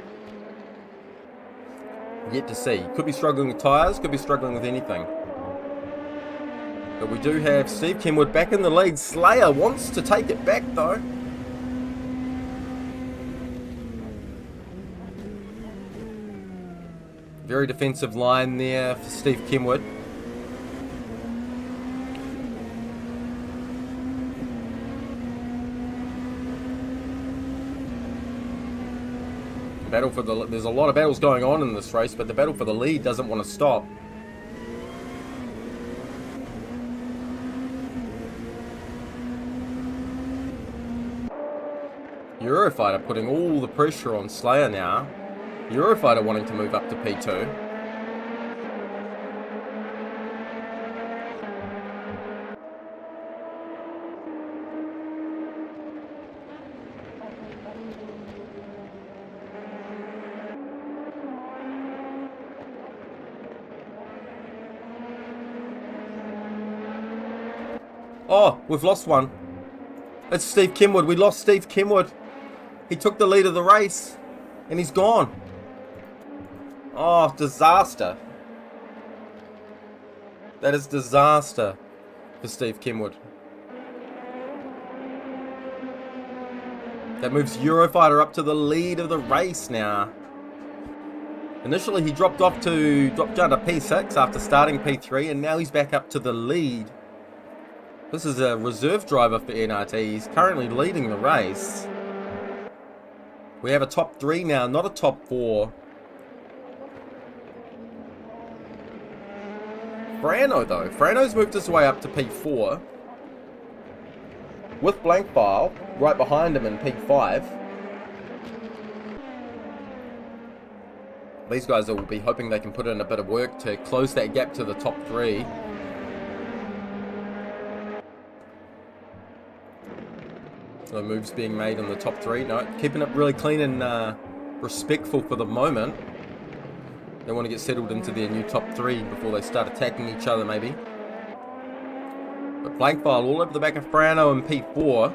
Yet to see. Could be struggling with tyres, could be struggling with anything. But we do have Steve Kenwood back in the lead. Slayer wants to take it back though. Very defensive line there for Steve Kenwood. Battle for the, there's a lot of battles going on in this race, but the battle for the lead doesn't want to stop. Eurofighter putting all the pressure on Slayer now. Eurofighter wanting to move up to P2. Oh, we've lost one. It's Steve Kenwood. We lost Steve Kenwood. He took the lead of the race, and he's gone. Oh, disaster. That is disaster for Steve Kenwood. That moves Eurofighter up to the lead of the race now. Initially, he dropped down to P6 after starting P3, and now he's back up to the lead. This is a reserve driver for NRT. He's currently leading the race. We have a top 3 now, not a top 4. Frano though. Frano's moved his way up to P4. With Blank File right behind him in P5. These guys will be hoping they can put in a bit of work to close that gap to the top 3. No moves being made in the top 3. No, keeping it really clean and respectful for the moment. They want to get settled into their new top 3 before they start attacking each other maybe. But Blank File all over the back of Frano and P4.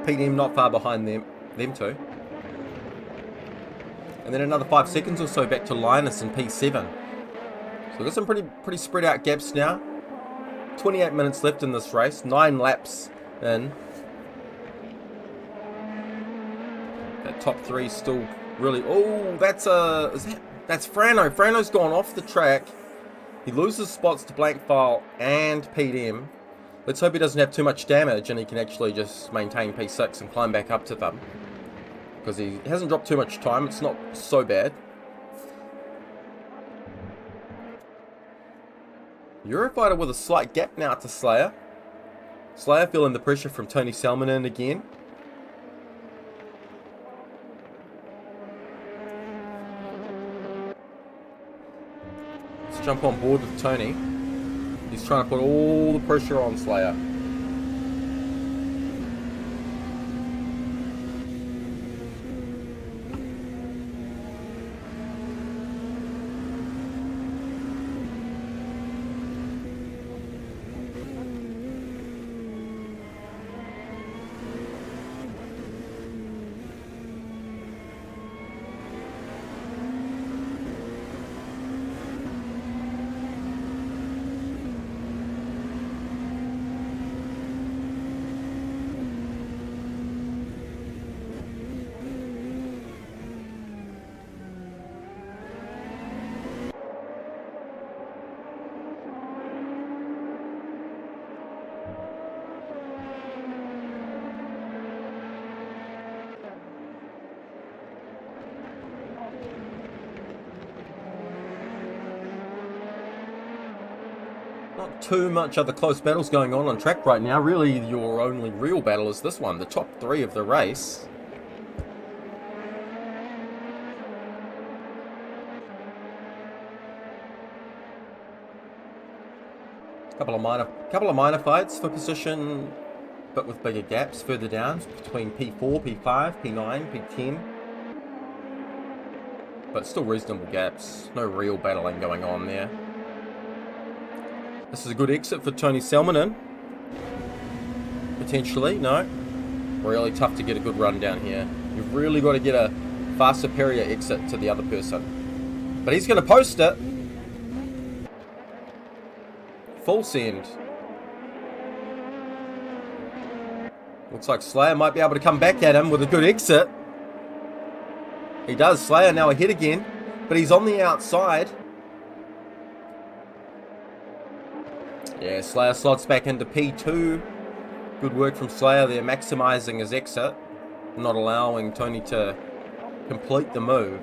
PDM not far behind them two. And then another 5 seconds or so back to Linus in P7. So we've got some pretty spread out gaps now. 28 minutes left in this race, 9 laps in. That top 3 still really... Oh, that's Frano. Frano's gone off the track. He loses spots to Blank File and PDM. Let's hope he doesn't have too much damage and he can actually just maintain P6 and climb back up to them. Because he hasn't dropped too much time, it's not so bad. Eurofighter with a slight gap now to Slayer. Slayer feeling the pressure from Tony Salmonen again. Let's jump on board with Tony. He's trying to put all the pressure on Slayer. Not too much other close battles going on track right now. Really, your only real battle is this one, the top 3 of the race. Couple of minor fights for position, but with bigger gaps further down between P4, P5, P9, P10. but still reasonable gaps. No real battling going on there. This is a good exit for Tony Salmonen. Potentially, no. Really tough to get a good run down here. You've really got to get a far superior exit to the other person. But he's going to post it. Full send. Looks like Slayer might be able to come back at him with a good exit. He does. Slayer now ahead again, but he's on the outside. Yeah, Slayer slots back into P2. Good work from Slayer there, maximising his exit, not allowing Tony to complete the move.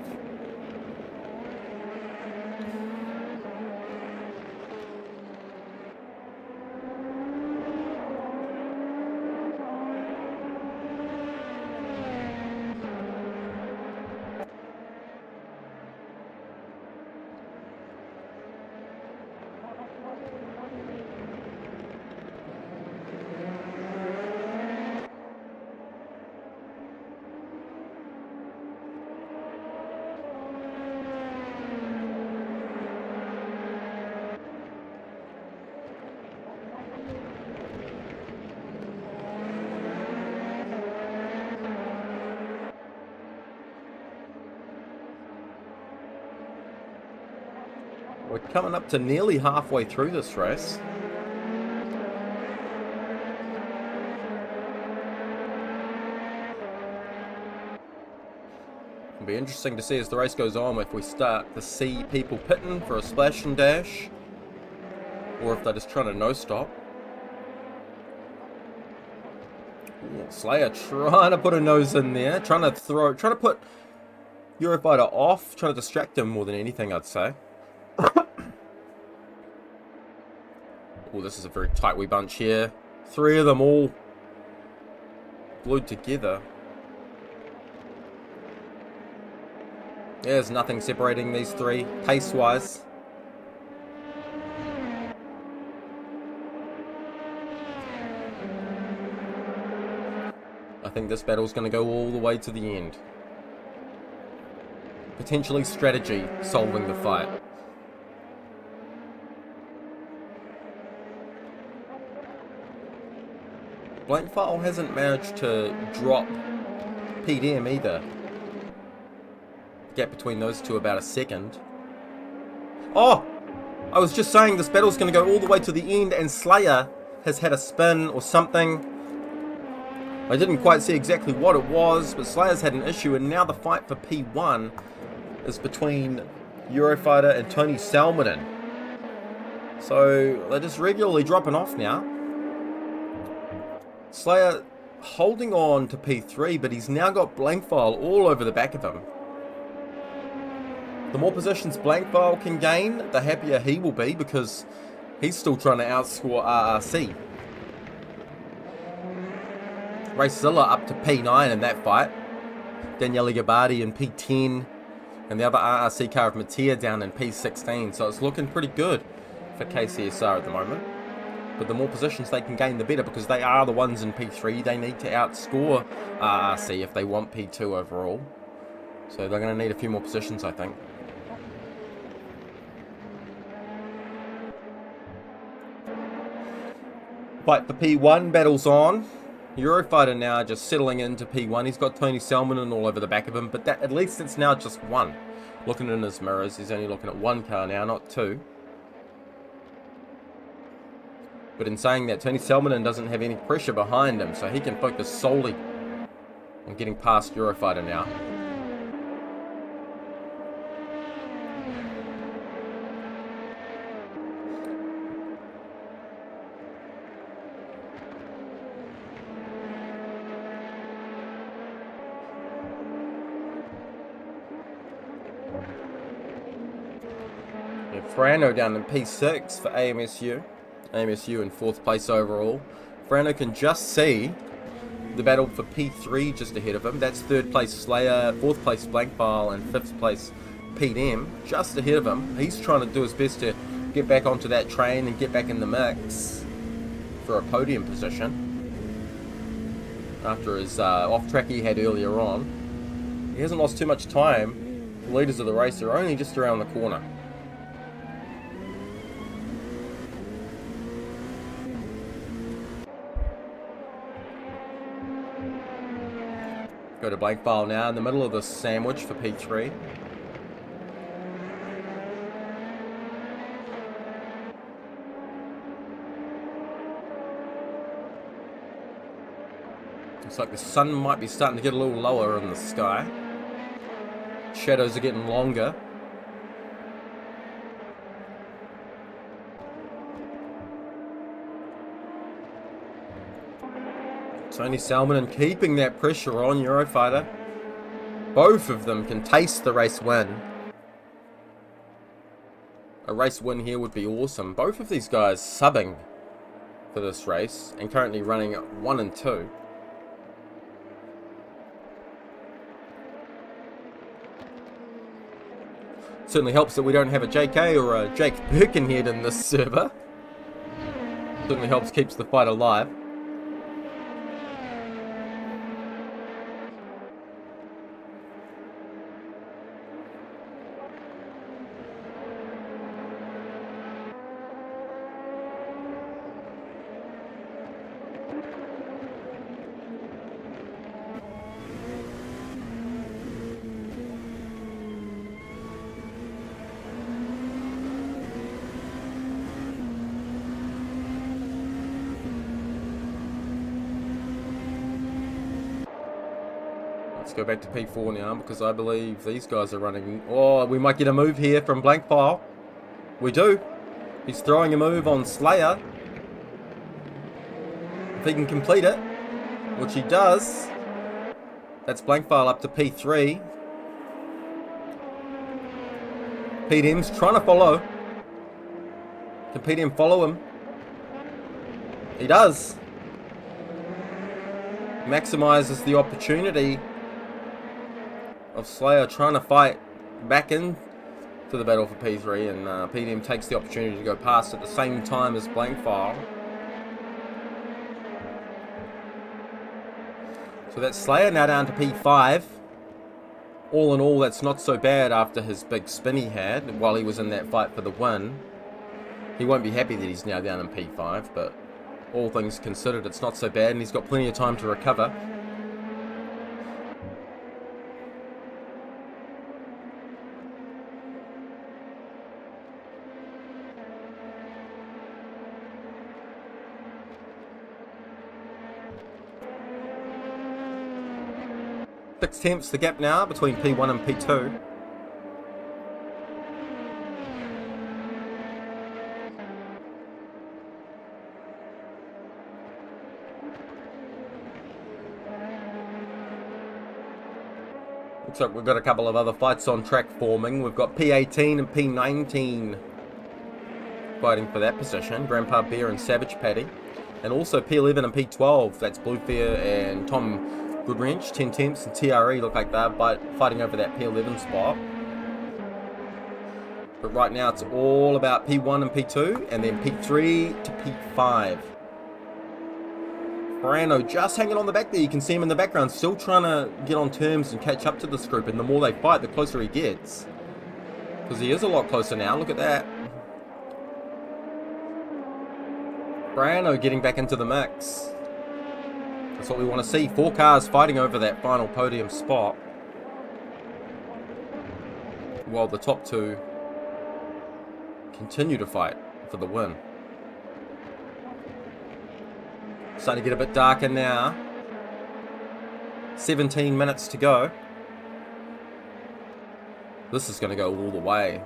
We're coming up to nearly halfway through this race. It'll be interesting to see as the race goes on if we start to see people pitting for a splash and dash, or if they're just trying to no-stop. Slayer trying to put a nose in there, trying to put Eurofighter off, trying to distract him more than anything, I'd say. Oh, this is a very tight wee bunch here. Three of them all glued together. There's nothing separating these three, pace-wise. I think this battle's going to go all the way to the end. Potentially strategy solving the fight. Blankfile hasn't managed to drop PDM either. Gap between those two about a second. Oh! I was just saying this battle's going to go all the way to the end and Slayer has had a spin or something. I didn't quite see exactly what it was, but Slayer's had an issue, and now the fight for P1 is between Eurofighter and Tony Salmonen. So they're just regularly dropping off now. Slayer holding on to P3, but he's now got Blankfile all over the back of him. The more positions Blankfile can gain, the happier he will be, because he's still trying to outscore RRC. Racezilla up to P9 in that fight. Daniele Gabbardi in P10. And the other RRC car of Mattia down in P16. So it's looking pretty good for KCSR at the moment. But the more positions they can gain, the better, because they are the ones in P3. They need to outscore RRC if they want P2 overall. So they're going to need a few more positions, I think. Fight for P1, battles on. Eurofighter now just settling into P1. He's got Tony Salmonen all over the back of him, but that, at least it's now just one. Looking in his mirrors, he's only looking at one car now, not two. But in saying that, Tony Salmonen doesn't have any pressure behind him, so he can focus solely on getting past Eurofighter now. Frano down in P6 for AMSU. AMSU in 4th place overall. Frano can just see the battle for P3 just ahead of him. That's 3rd place Slayer, 4th place Blankfile, and 5th place Pete M just ahead of him. He's trying to do his best to get back onto that train and get back in the mix for a podium position after his off track he had earlier on. He hasn't lost too much time. The leaders of the race are only just around the corner. Go to blank file now in the middle of the sandwich for P3. Looks like the sun might be starting to get a little lower in the sky. Shadows are getting longer. Tony Salmon keeping that pressure on Eurofighter. Both of them can taste the race win. A race win here would be awesome. Both of these guys subbing for this race and currently running 1 and 2. Certainly helps that we don't have a JK or a Jake Birkenhead in this server. Certainly helps keeps the fight alive. Let's go back to P4 now, because I believe these guys are running... Oh, we might get a move here from blank file. We do. He's throwing a move on Slayer. If he can complete it, which he does, that's blank file up to P3. PDM's trying to follow. Can PDM follow him? He does. Maximizes the opportunity of Slayer trying to fight back in to the battle for P3, and PDM takes the opportunity to go past at the same time as blank file. So that's Slayer now down to P5. All in all, that's not so bad after his big spin he had while he was in that fight for the win. He won't be happy that he's now down in P5, but all things considered, it's not so bad, and he's got plenty of time to recover. Six tenths the gap now between P1 and P2. Looks like we've got a couple of other fights on track forming. We've got P18 and P19 fighting for that position. Grandpa Bear and Savage Paddy. And also P11 and P12. That's Bluefair and Tom Goodwrench. 10 Temps and TRE look like they're fighting over that P11 spot. But right now it's all about P1 and P2. And then P3 to P5. Brando just hanging on the back there. You can see him in the background, still trying to get on terms and catch up to this group. And the more they fight, the closer he gets. Because he is a lot closer now. Look at that. Brando getting back into the mix. That's what we want to see. 4 cars fighting over that final podium spot. While the top 2 continue to fight for the win. Starting to get a bit darker now. 17 minutes to go. This is going to go all the way.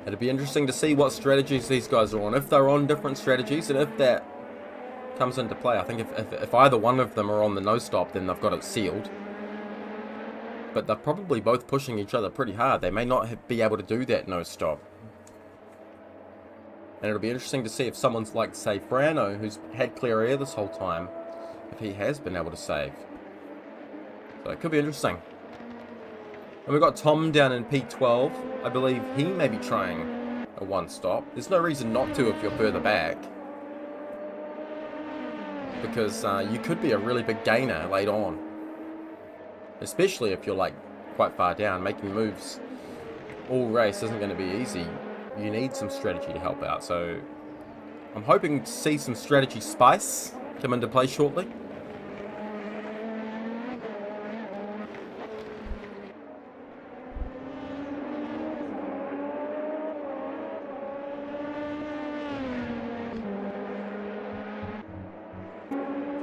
It'll be interesting to see what strategies these guys are on. If they're on different strategies, and if that comes into play. I think if either one of them are on the no-stop, then they've got it sealed. But they're probably both pushing each other pretty hard. They may not be able to do that no-stop. And it'll be interesting to see if someone's like, say, Frano, who's had clear air this whole time, if he has been able to save. So it could be interesting. And we've got Tom down in P12. I believe he may be trying a one-stop. There's no reason not to if you're further back. Because you could be a really big gainer late on. especially if you're like quite far down. Making moves all race isn't going to be easy. You need some strategy to help out, so I'm hoping to see some strategy spice come into play shortly.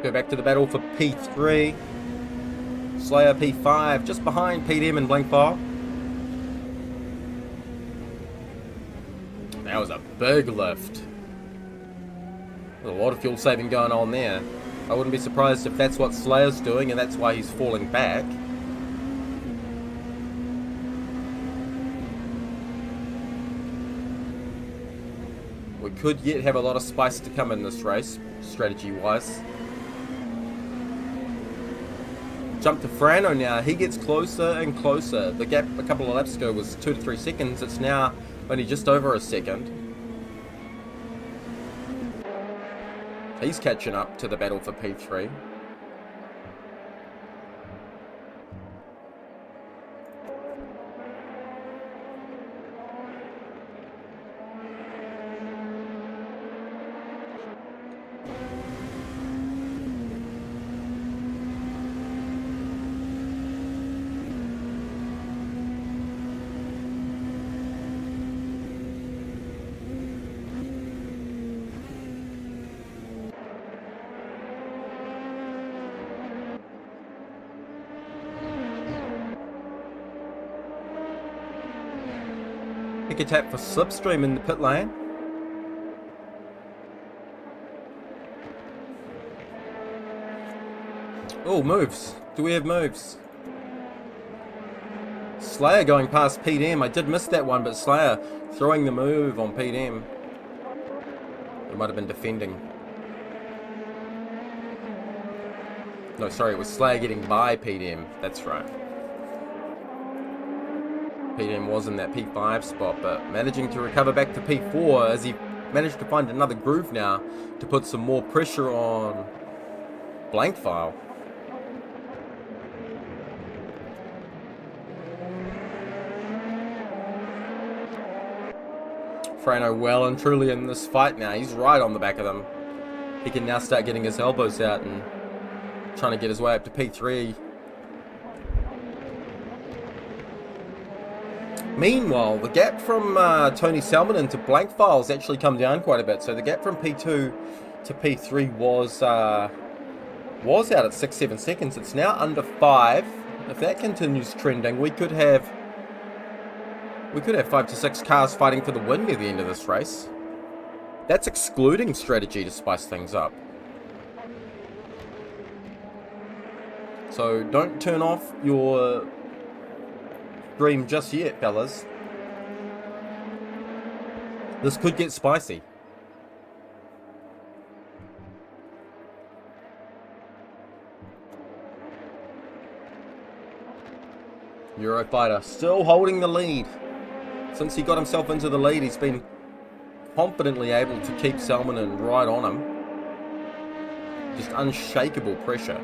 Go back to the battle for P3. Slayer P5, just behind PDM and Blankfire. That was a big lift. There's a lot of fuel saving going on there. I wouldn't be surprised if that's what Slayer's doing and that's why he's falling back. We could yet have a lot of spice to come in this race, strategy-wise. Jump to Frano now. He gets closer and closer. The gap a couple of laps ago was 2 to 3 seconds. It's now only just over a second. He's catching up to the battle for P3. Pick a tap for Slipstream in the pit lane. Oh, moves. Do we have moves? Slayer going past PDM. I did miss that one, but Slayer throwing the move on PDM. It might have been defending. No, sorry, it was Slayer getting by PDM. That's right. PDM was in that P5 spot, but managing to recover back to P4 as he managed to find another groove now to put some more pressure on Blankfile. Frano well and truly in this fight now. He's right on the back of them. He can now start getting his elbows out and trying to get his way up to P3. Meanwhile, the gap from Tony Salmon to Blankfile's actually come down quite a bit. So the gap from P2 to P3 was out at 6-7 seconds. It's now under 5. If that continues trending, we could have 5 to 6 cars fighting for the win near the end of this race. That's excluding strategy to spice things up. So don't turn off your stream just yet, fellas. This could get spicy. Eurofighter still holding the lead. Since he got himself into the lead, he's been confidently able to keep Salmonen right on him. Just unshakable pressure.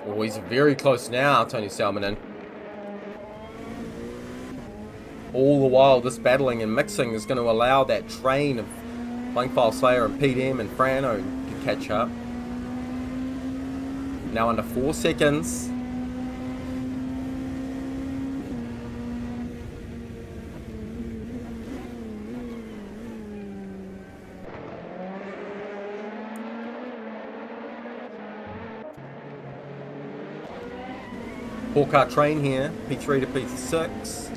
Oh, he's very close now, Tony Salmonen. All the while, this battling and mixing is going to allow that train of Blankfile, Slayer and PDM and Frano to catch up. Now under 4 seconds. Four-car train here, P3 to P6.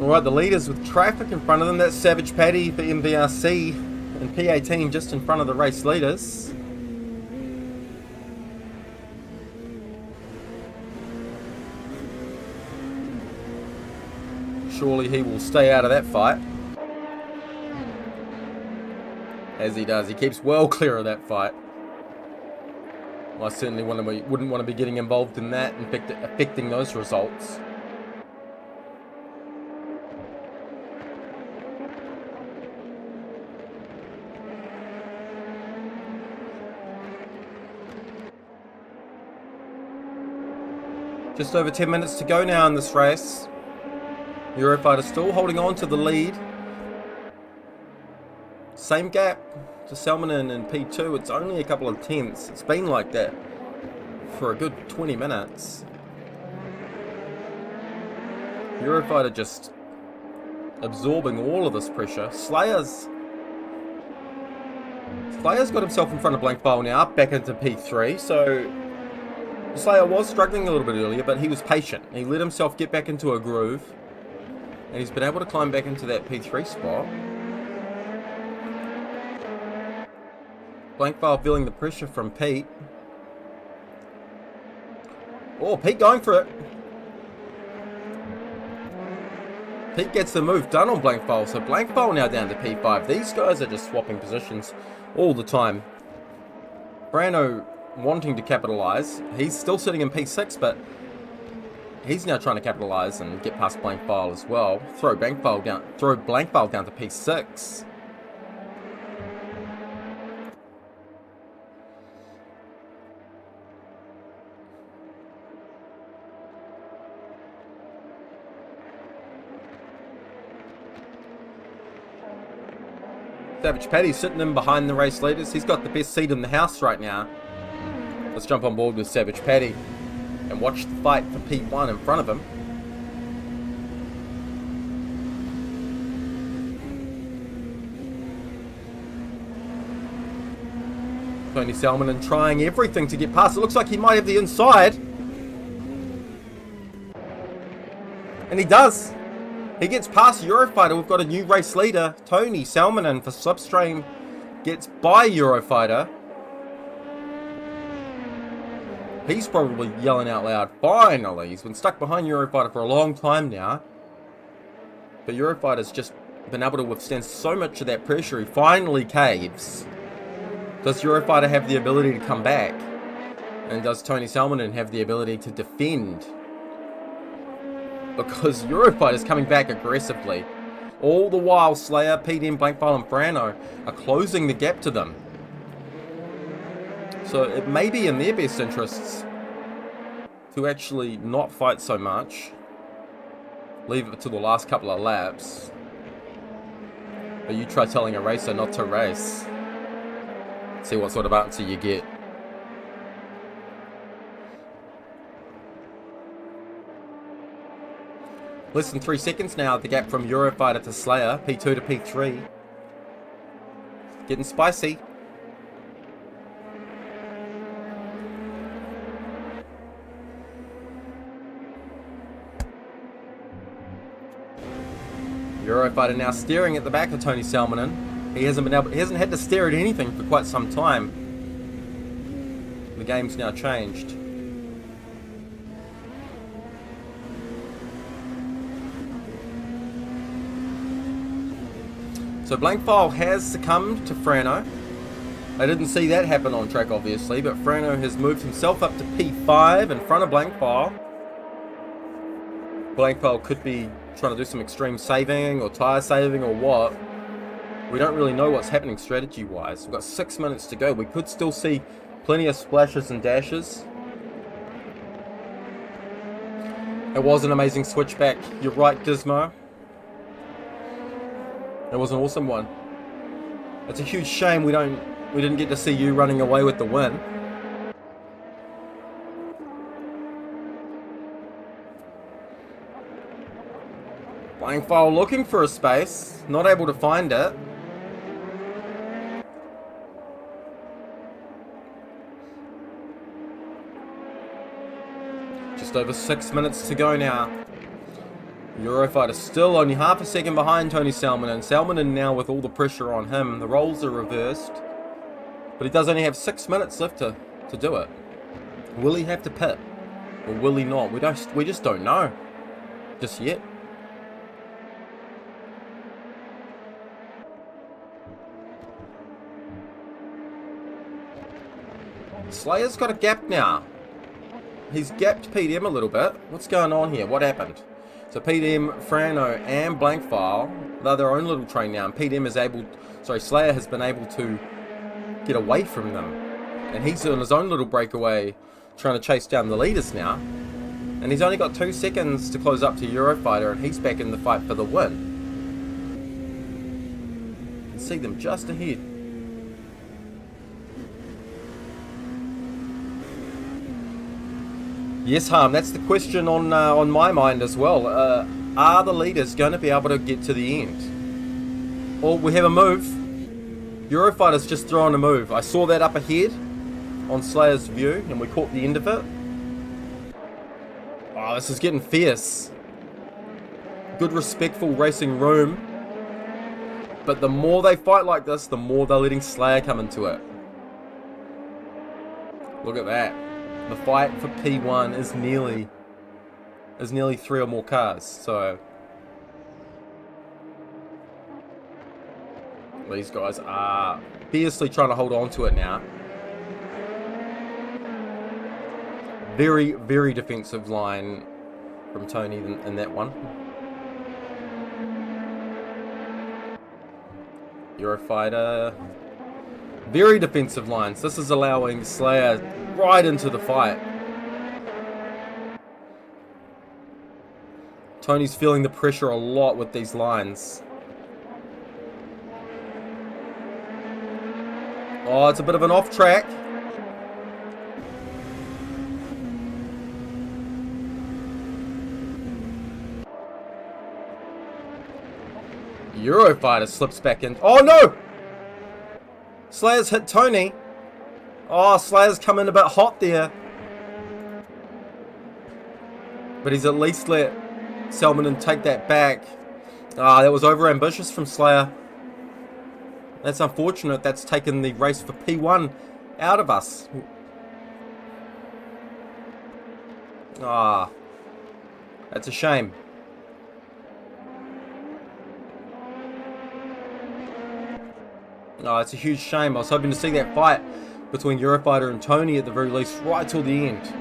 Alright, the leaders with traffic in front of them. That's Savage Paddy for MVRC and P18 just in front of the race leaders. Surely he will stay out of that fight. As he does, he keeps well clear of that fight. Well, I certainly wouldn't want to be getting involved in that and affecting those results. Just over 10 minutes to go now in this race. Eurofighter still holding on to the lead. Same gap to Salmonen in P2. It's only a couple of tenths. It's been like that for a good 20 minutes. Eurofighter just absorbing all of this pressure. Slayer's got himself in front of Blank File now, back into P3. So Slayer was struggling a little bit earlier, but he was patient. He let himself get back into a groove, and he's been able to climb back into that P3 spot. Blank File feeling the pressure from Pete. Oh, Pete going for it. Pete gets the move done on Blank File, so Blank File now down to P5. These guys are just swapping positions all the time. Brano wanting to capitalize. He's still sitting in P6, but he's now trying to capitalize and get past Blank File as well. Throw Blank File down to P6. Savage Paddy sitting in behind the race leaders. He's got the best seat in the house right now. Let's jump on board with Savage Paddy and watch the fight for P1 in front of him. Tony Salmonen trying everything to get past. It looks like he might have the inside. And he does. He gets past Eurofighter. We've got a new race leader. Tony Salmonen for Slipstream gets by Eurofighter. He's probably yelling out loud, finally! He's been stuck behind Eurofighter for a long time now. But Eurofighter's just been able to withstand so much of that pressure, he finally caves. Does Eurofighter have the ability to come back? And does Tony Salmonen have the ability to defend? Because Eurofighter's coming back aggressively. All the while, Slayer, PDM, Blankfile and Frano are closing the gap to them. So it may be in their best interests to actually not fight so much. Leave it to the last couple of laps. But you try telling a racer not to race. See what sort of answer you get. Less than 3 seconds now, the gap from Eurofighter to Slayer, P2 to P3. Getting spicy. Eurofighter now staring at the back of Tony Salmonen. He hasn't had to stare at anything for quite some time. The game's now changed. So Blankfile has succumbed to Frano. I didn't see that happen on track, obviously, but Frano has moved himself up to P5 in front of Blankfile. Blankfile could be trying to do some extreme saving or tyre saving or what. We don't really know what's happening strategy-wise. We've got 6 minutes to go. We could still see plenty of splashes and dashes. It was an amazing switchback. You're right, Gizmo. It was an awesome one. It's a huge shame we didn't get to see you running away with the win. Blankfile looking for a space, not able to find it. Just over 6 minutes to go now. Eurofighter still only half a second behind Tony Salminen. Salminen now with all the pressure on him. The roles are reversed. But he does only have 6 minutes left to do it. Will he have to pit? Or will he not? We just don't know. Just yet. Slayer's got a gap now. He's gapped PDM a little bit. What's going on here? What happened? So PDM, Frano, and Blankfile, they're their own little train now. And PDM is able... Sorry, Slayer has been able to get away from them. And he's on his own little breakaway, trying to chase down the leaders now. And he's only got 2 seconds to close up to Eurofighter, and he's back in the fight for the win. You can see them just ahead. Yes, Harm, that's the question on my mind as well. Are the leaders going to be able to get to the end? Well, we have a move. Eurofighter's just throwing a move. I saw that up ahead on Slayer's view, and we caught the end of it. Oh, this is getting fierce. Good, respectful racing room. But the more they fight like this, the more they're letting Slayer come into it. Look at that. The fight for P1 is nearly 3 or more cars. So these guys are fiercely trying to hold on to it now. Very, very defensive line from Tony in that one. Eurofighter. Very defensive lines. This is allowing Slayer right into the fight. Tony's feeling the pressure a lot with these lines. Oh, it's a bit of an off track. Eurofighter slips back in. Oh no! Slayer's hit Tony. Oh, Slayer's come in a bit hot there. But he's at least let Salminen take that back. Ah, that was over ambitious from Slayer. That's unfortunate. That's taken the race for P1 out of us. Ah, that's a shame. Oh, it's a huge shame. I was hoping to see that fight between Eurofighter and Tony at the very least right till the end.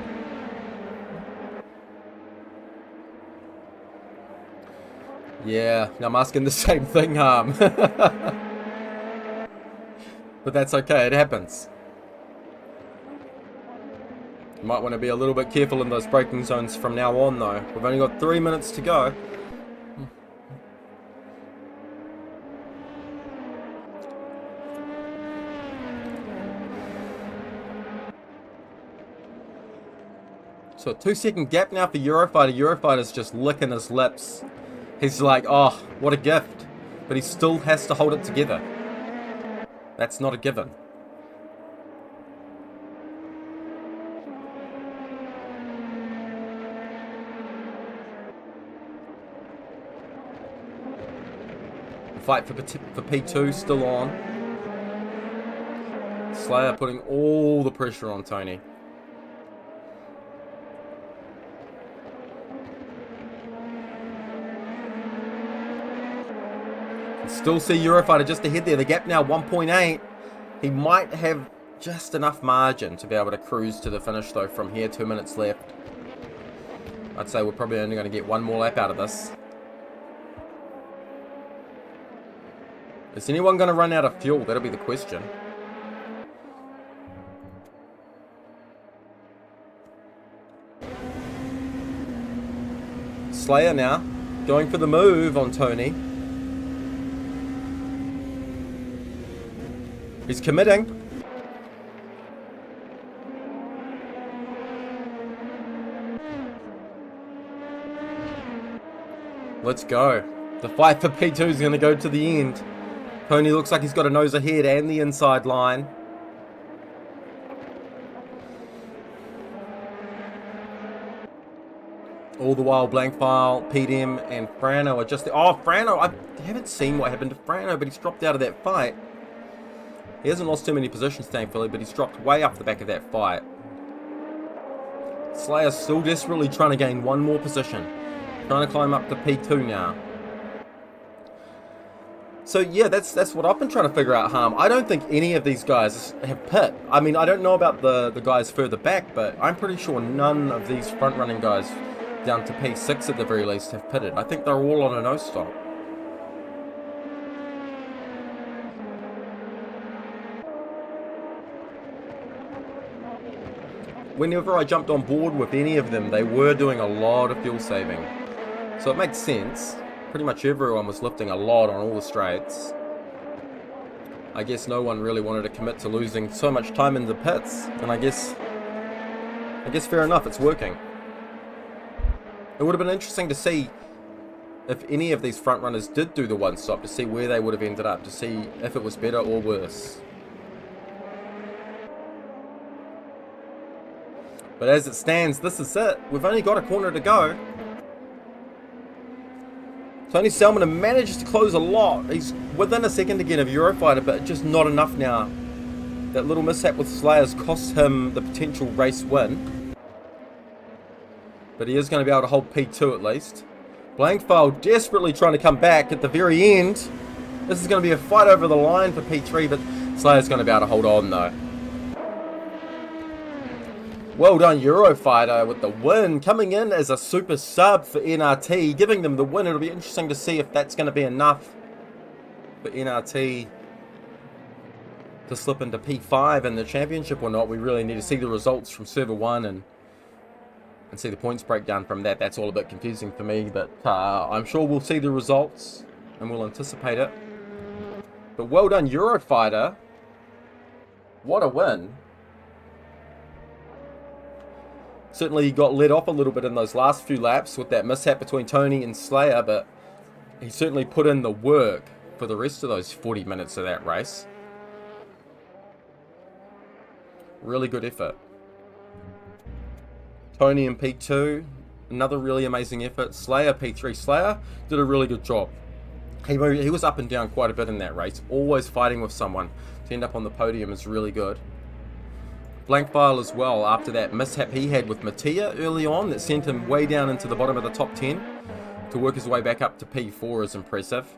Yeah, I'm asking the same thing, Harm. But that's okay, it happens. You might want to be a little bit careful in those braking zones from now on though. We've only got 3 minutes to go. So a 2-second gap now for Eurofighter. Eurofighter's just licking his lips. He's like, oh, what a gift. But he still has to hold it together. That's not a given. The fight for P2 still on. Slayer putting all the pressure on Tony. Still see Eurofighter just ahead there. The gap now 1.8. He might have just enough margin to be able to cruise to the finish though from here. 2 minutes left. I'd say we're probably only going to get one more lap out of this. Is anyone going to run out of fuel? That'll be the question. Slayer now going for the move on Tony. He's committing. Let's go. The fight for P2 is going to go to the end. Tony looks like he's got a nose ahead and the inside line. All the while, Blankfile, PDM, and Frano are just... Oh, Frano! I haven't seen what happened to Frano, but he's dropped out of that fight. He hasn't lost too many positions, thankfully, but he's dropped way off the back of that fight. Slayer's still desperately trying to gain one more position. Trying to climb up to P2 now. So yeah, that's what I've been trying to figure out, Harm. I don't think any of these guys have pit. I mean, I don't know about the guys further back, but I'm pretty sure none of these front-running guys down to P6 at the very least have pitted. I think they're all on a no-stop. Whenever I jumped on board with any of them, they were doing a lot of fuel saving. So it makes sense. Pretty much everyone was lifting a lot on all the straights. I guess no one really wanted to commit to losing so much time in the pits, and I guess fair enough, it's working. It would have been interesting to see if any of these front runners did do the one stop, to see where they would have ended up, to see if it was better or worse. But as it stands, this is it. We've only got a corner to go. Tony Selman managed to close a lot. He's within a second again of Eurofighter, but just not enough now. That little mishap with Slayers cost him the potential race win. But he is going to be able to hold P2 at least. Blankfile desperately trying to come back at the very end. This is going to be a fight over the line for P3, but Slayer's going to be able to hold on though. Well done, Eurofighter, with the win, coming in as a super sub for NRT, giving them the win. It'll be interesting to see if that's going to be enough for NRT to slip into P5 in the championship or not. We really need to see the results from Server 1 and see the points breakdown from that. That's all a bit confusing for me, but I'm sure we'll see the results and we'll anticipate it. But well done, Eurofighter. What a win. Certainly he got let off a little bit in those last few laps with that mishap between Tony and Slayer, but he certainly put in the work for the rest of those 40 minutes of that race. Really good effort. Tony in P2, another really amazing effort. Slayer P3. Slayer did a really good job. He was up and down quite a bit in that race, always fighting with someone. To end up on the podium is really good. Blankfile as well, after that mishap he had with Mattia early on that sent him way down into the bottom of the top 10, to work his way back up to P4 is impressive.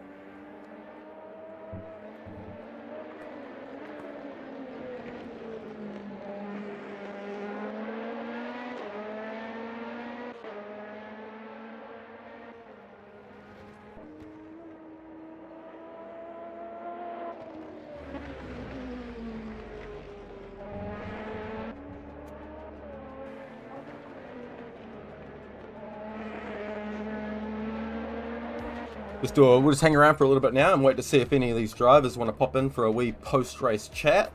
We'll just hang around for a little bit now and wait to see if any of these drivers want to pop in for a wee post-race chat.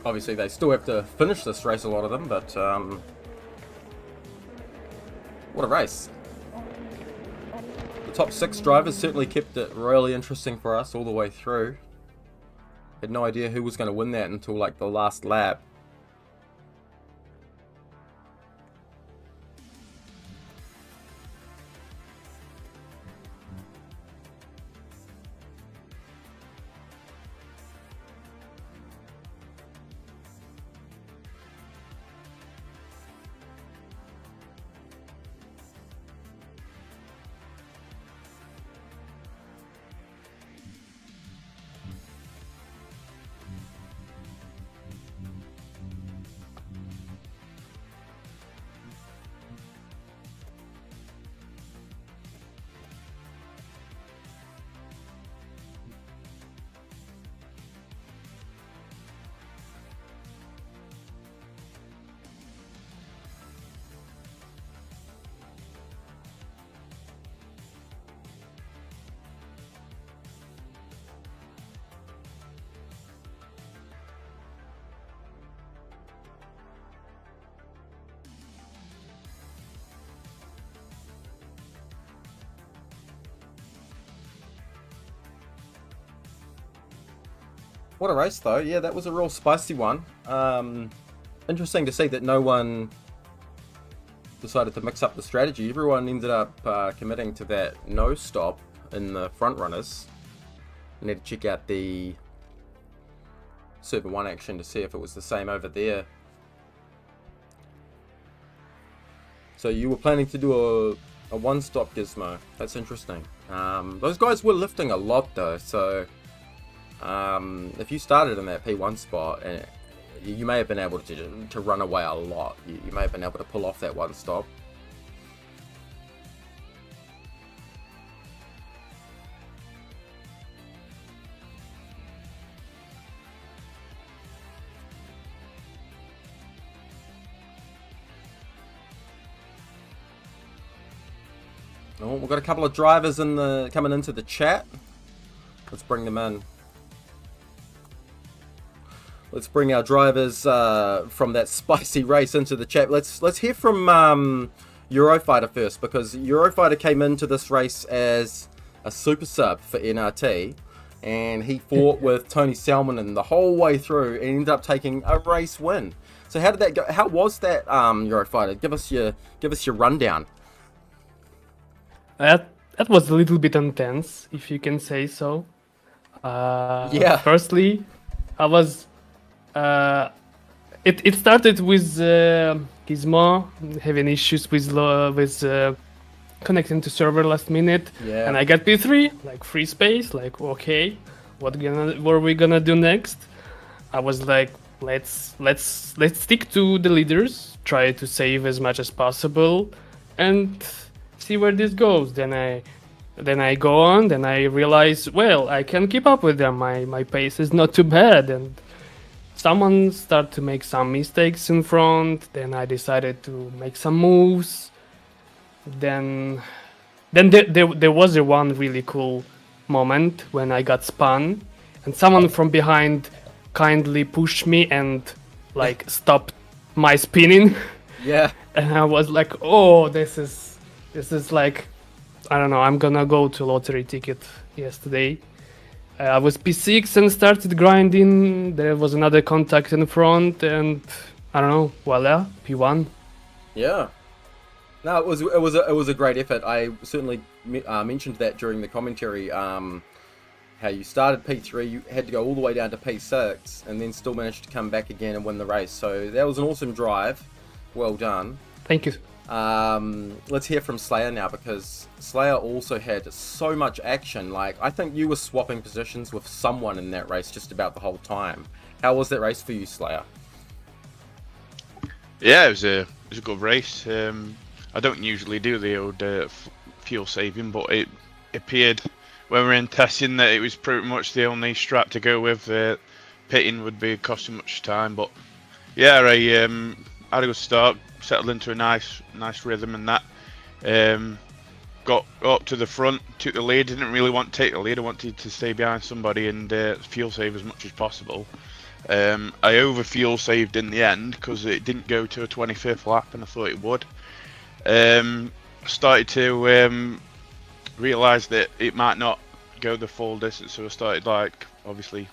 Obviously they still have to finish this race, a lot of them, but what a race. The top 6 drivers certainly kept it really interesting for us all the way through. Had no idea who was going to win that until like the last lap. What a race, though. Yeah, that was a real spicy one. Interesting to see that no one decided to mix up the strategy. Everyone ended up committing to that no stop in the front runners. I need to check out the Super 1 action to see if it was the same over there. So you were planning to do a one-stop gizmo. That's interesting. Those guys were lifting a lot though, so if you started in that P1 spot, and you may have been able to run away a lot. You may have been able to pull off that one stop. Oh, we've got a couple of drivers coming into the chat. Let's bring them in. Let's bring our drivers from that spicy race into the chat. Let's hear from Eurofighter first, because Eurofighter came into this race as a super sub for NRT, and he fought with Tony Salmon the whole way through and ended up taking a race win. So how did that go? How was that, Eurofighter? Give us your rundown. That was a little bit intense, if you can say so. Yeah. Firstly, I was. It started with Gizmo having issues with connecting to server last minute, Yeah. and I got P3, like free space, like okay, what are we gonna do next? I was like, let's stick to the leaders, try to save as much as possible, and see where this goes. Then I go on, then I realize, well, I can keep up with them. My pace is not too bad, and someone started to make some mistakes in front. Then I decided to make some moves. Then there was a one really cool moment when I got spun, and someone from behind kindly pushed me and like stopped my spinning. Yeah. And I was like, oh, this is like, I don't know, I'm gonna go to lottery ticket yesterday. I was P6 and started grinding. There was another contact in front, and I don't know, voila, P1. Yeah. No, it was a great effort. I certainly mentioned that during the commentary. How you started P3, you had to go all the way down to P6, and then still managed to come back again and win the race. So that was an awesome drive. Well done. Thank you. Let's hear from Slayer now, because Slayer also had so much action. Like, I think you were swapping positions with someone in that race just about the whole time. How was that race for you, Slayer? Yeah, it was a good race. I don't usually do the old fuel saving, but it appeared when we were in testing that it was pretty much the only strap to go with. Pitting would be costing much time, but yeah, I had a good start, settled into a nice rhythm, and that got up to the front, took the lead. Didn't really want to take the lead. I wanted to stay behind somebody and fuel save as much as possible. I over fuel saved in the end because it didn't go to a 25th lap, and I thought it would. Started to realise that it might not go the full distance, so I started like obviously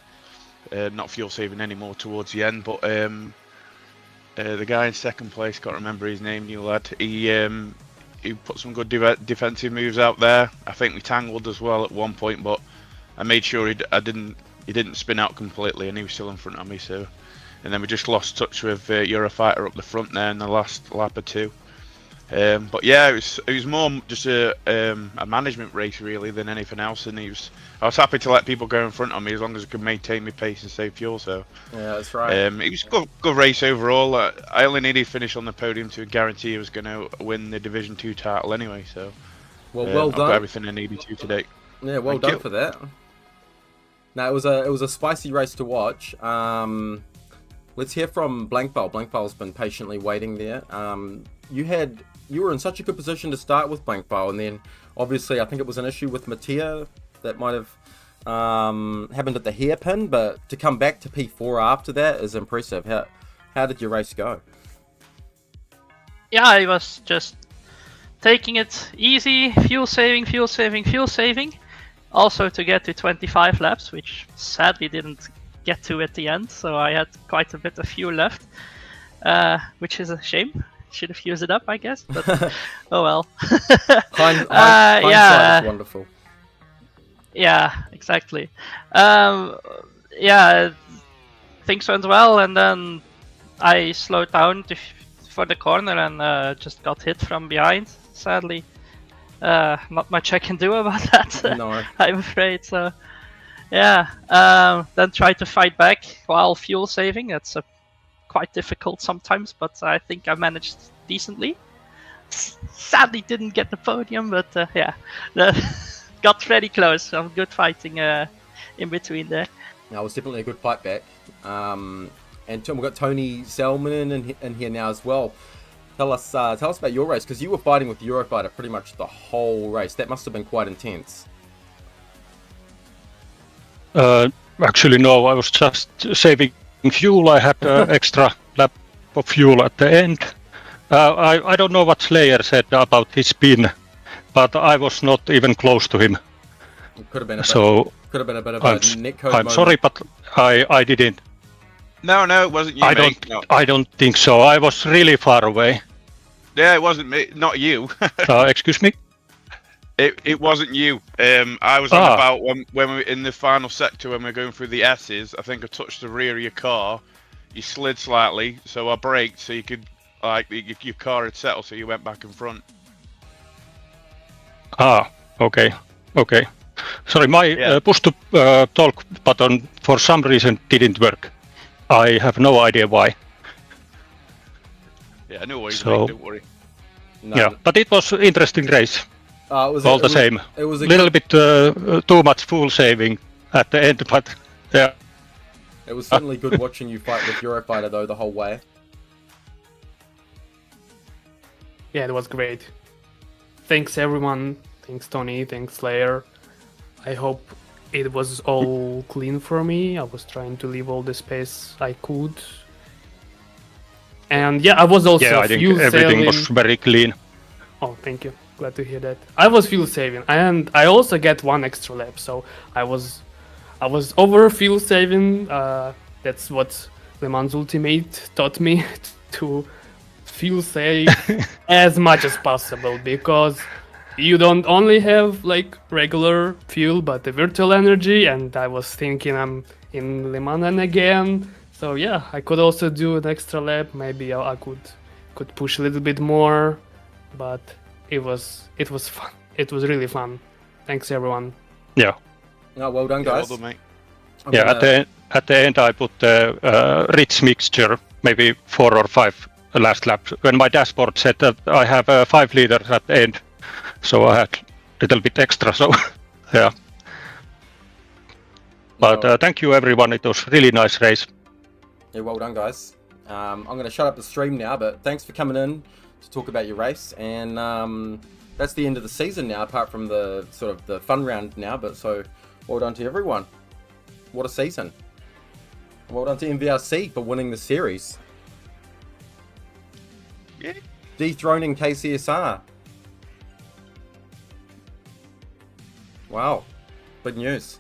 not fuel saving anymore towards the end. But the guy in second place, can't remember his name, new lad, he put some good defensive moves out there. I think we tangled as well at one point, but I made sure he didn't spin out completely, and he was still in front of me. So, and then we just lost touch with Eurofighter up the front there in the last lap or two. But yeah, it was more just a management race really than anything else, and I was happy to let people go in front of me as long as I could maintain my pace and save fuel. So yeah, that's right. It was a good race overall. I only needed to finish on the podium to guarantee I was going to win the Division 2 title anyway. So well I've done. got everything I needed to today. Yeah, well done for that. No, it was a spicy race to watch. Let's hear from Blankball. Blankball's been patiently waiting there. You were in such a good position to start with Blankball, and then obviously I think it was an issue with Mattia that might have happened at the hairpin, but to come back to P4 after that is impressive. How did your race go? Yeah, I was just taking it easy, fuel saving. Also to get to 25 laps, which sadly didn't get to at the end, so I had quite a bit of fuel left, which is a shame. Should have used it up, I guess, but oh well. Hindsight yeah, is wonderful. yeah, exactly. Yeah, things went well, and then I slowed down for the corner and just got hit from behind, sadly. Not much I can do about that, No. I'm afraid. So, yeah, then try to fight back while fuel saving. That's quite difficult sometimes, but I think I managed decently. Sadly, didn't get the podium, but yeah, got pretty close. Some good fighting in between there. That was definitely a good fight back. And we've got Tony Selman in here now as well. Tell us about your race, because you were fighting with Eurofighter pretty much the whole race. That must have been quite intense. Actually, no. I was just saving fuel. I had extra lap of fuel at the end. I don't know what Slayer said about his spin, but I was not even close to him. It could have been a bit of a netcode I'm moment. sorry, but I didn't. No, it wasn't you, mate. No. I don't think so. I was really far away. Yeah, it wasn't me, not you. Excuse me? It wasn't you. I was on about when we were in the final sector when we were going through the S's. I think I touched the rear of your car. You slid slightly, so I braked so you could, like, your car had settled, so you went back in front. Okay. Sorry, my push to talk button for some reason didn't work. I have no idea why. Yeah, no worries, So- mate, don't worry. No, Yeah, but it was an interesting race. it was All the same. It was a Little bit too much fuel saving at the end, but yeah. It was certainly good watching you fight with Eurofighter though the whole way. Yeah, it was great. Thanks everyone. Thanks Tony. Thanks Slayer. I hope it was all clean for me. I was trying to leave all the space I could. And yeah, I was also Yeah, I think fuel everything saving. was very clean. Oh, thank you. Glad to hear that. I was fuel saving, and I also get one extra lap, so I was over fuel saving. That's what Le Mans Ultimate taught me to fuel save as much as possible, because you don't only have like regular fuel but the virtual energy, and I was thinking I'm in Le Mans again, so yeah, I could also do an extra lap. Maybe I could push a little bit more, but it was fun. It was really fun. Thanks everyone. Yeah. No, well done, Yeah, well guys. done, mate. I'm Yeah, gonna- at the end I put the rich mixture, maybe 4 or 5 last lap. When my dashboard said that I have 5 liters at the end, so I had a little bit extra. So yeah. But No. thank you everyone. It was really nice race. Yeah, well done, guys. I'm going to shut up the stream now, but thanks for coming in to talk about your race. And that's the end of the season now, apart from the sort of the fun round now. But so, well done to everyone. What a season. Well done to MVRC for winning the series. Yeah. Dethroning KCSR. Wow. Big news.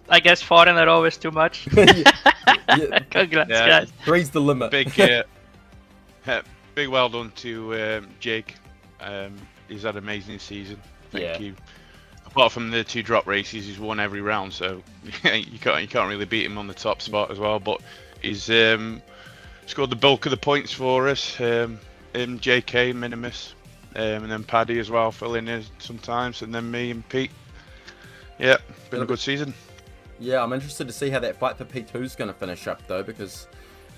I guess 4 in a row is too much. Yeah, Congrats, Yeah. guys. 3's the limit. Big well done to Jake. He's had an amazing season. Thank you. Apart from the 2 drop races, he's won every round, so you can't really beat him on the top spot as well. But he's scored the bulk of the points for us. Him, JK, Minimus, and then Paddy as well filling in sometimes, and then me and Pete. Yeah, been a good season. Yeah, I'm interested to see how that fight for P2 is going to finish up though, because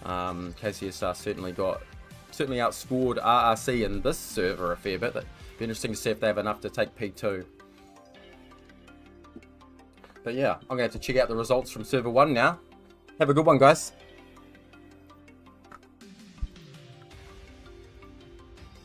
KCSR certainly outscored RRC in this server a fair bit. It'd be interesting to see if they have enough to take P2. But yeah, I'm going to have to check out the results from server 1 now. Have a good one, guys.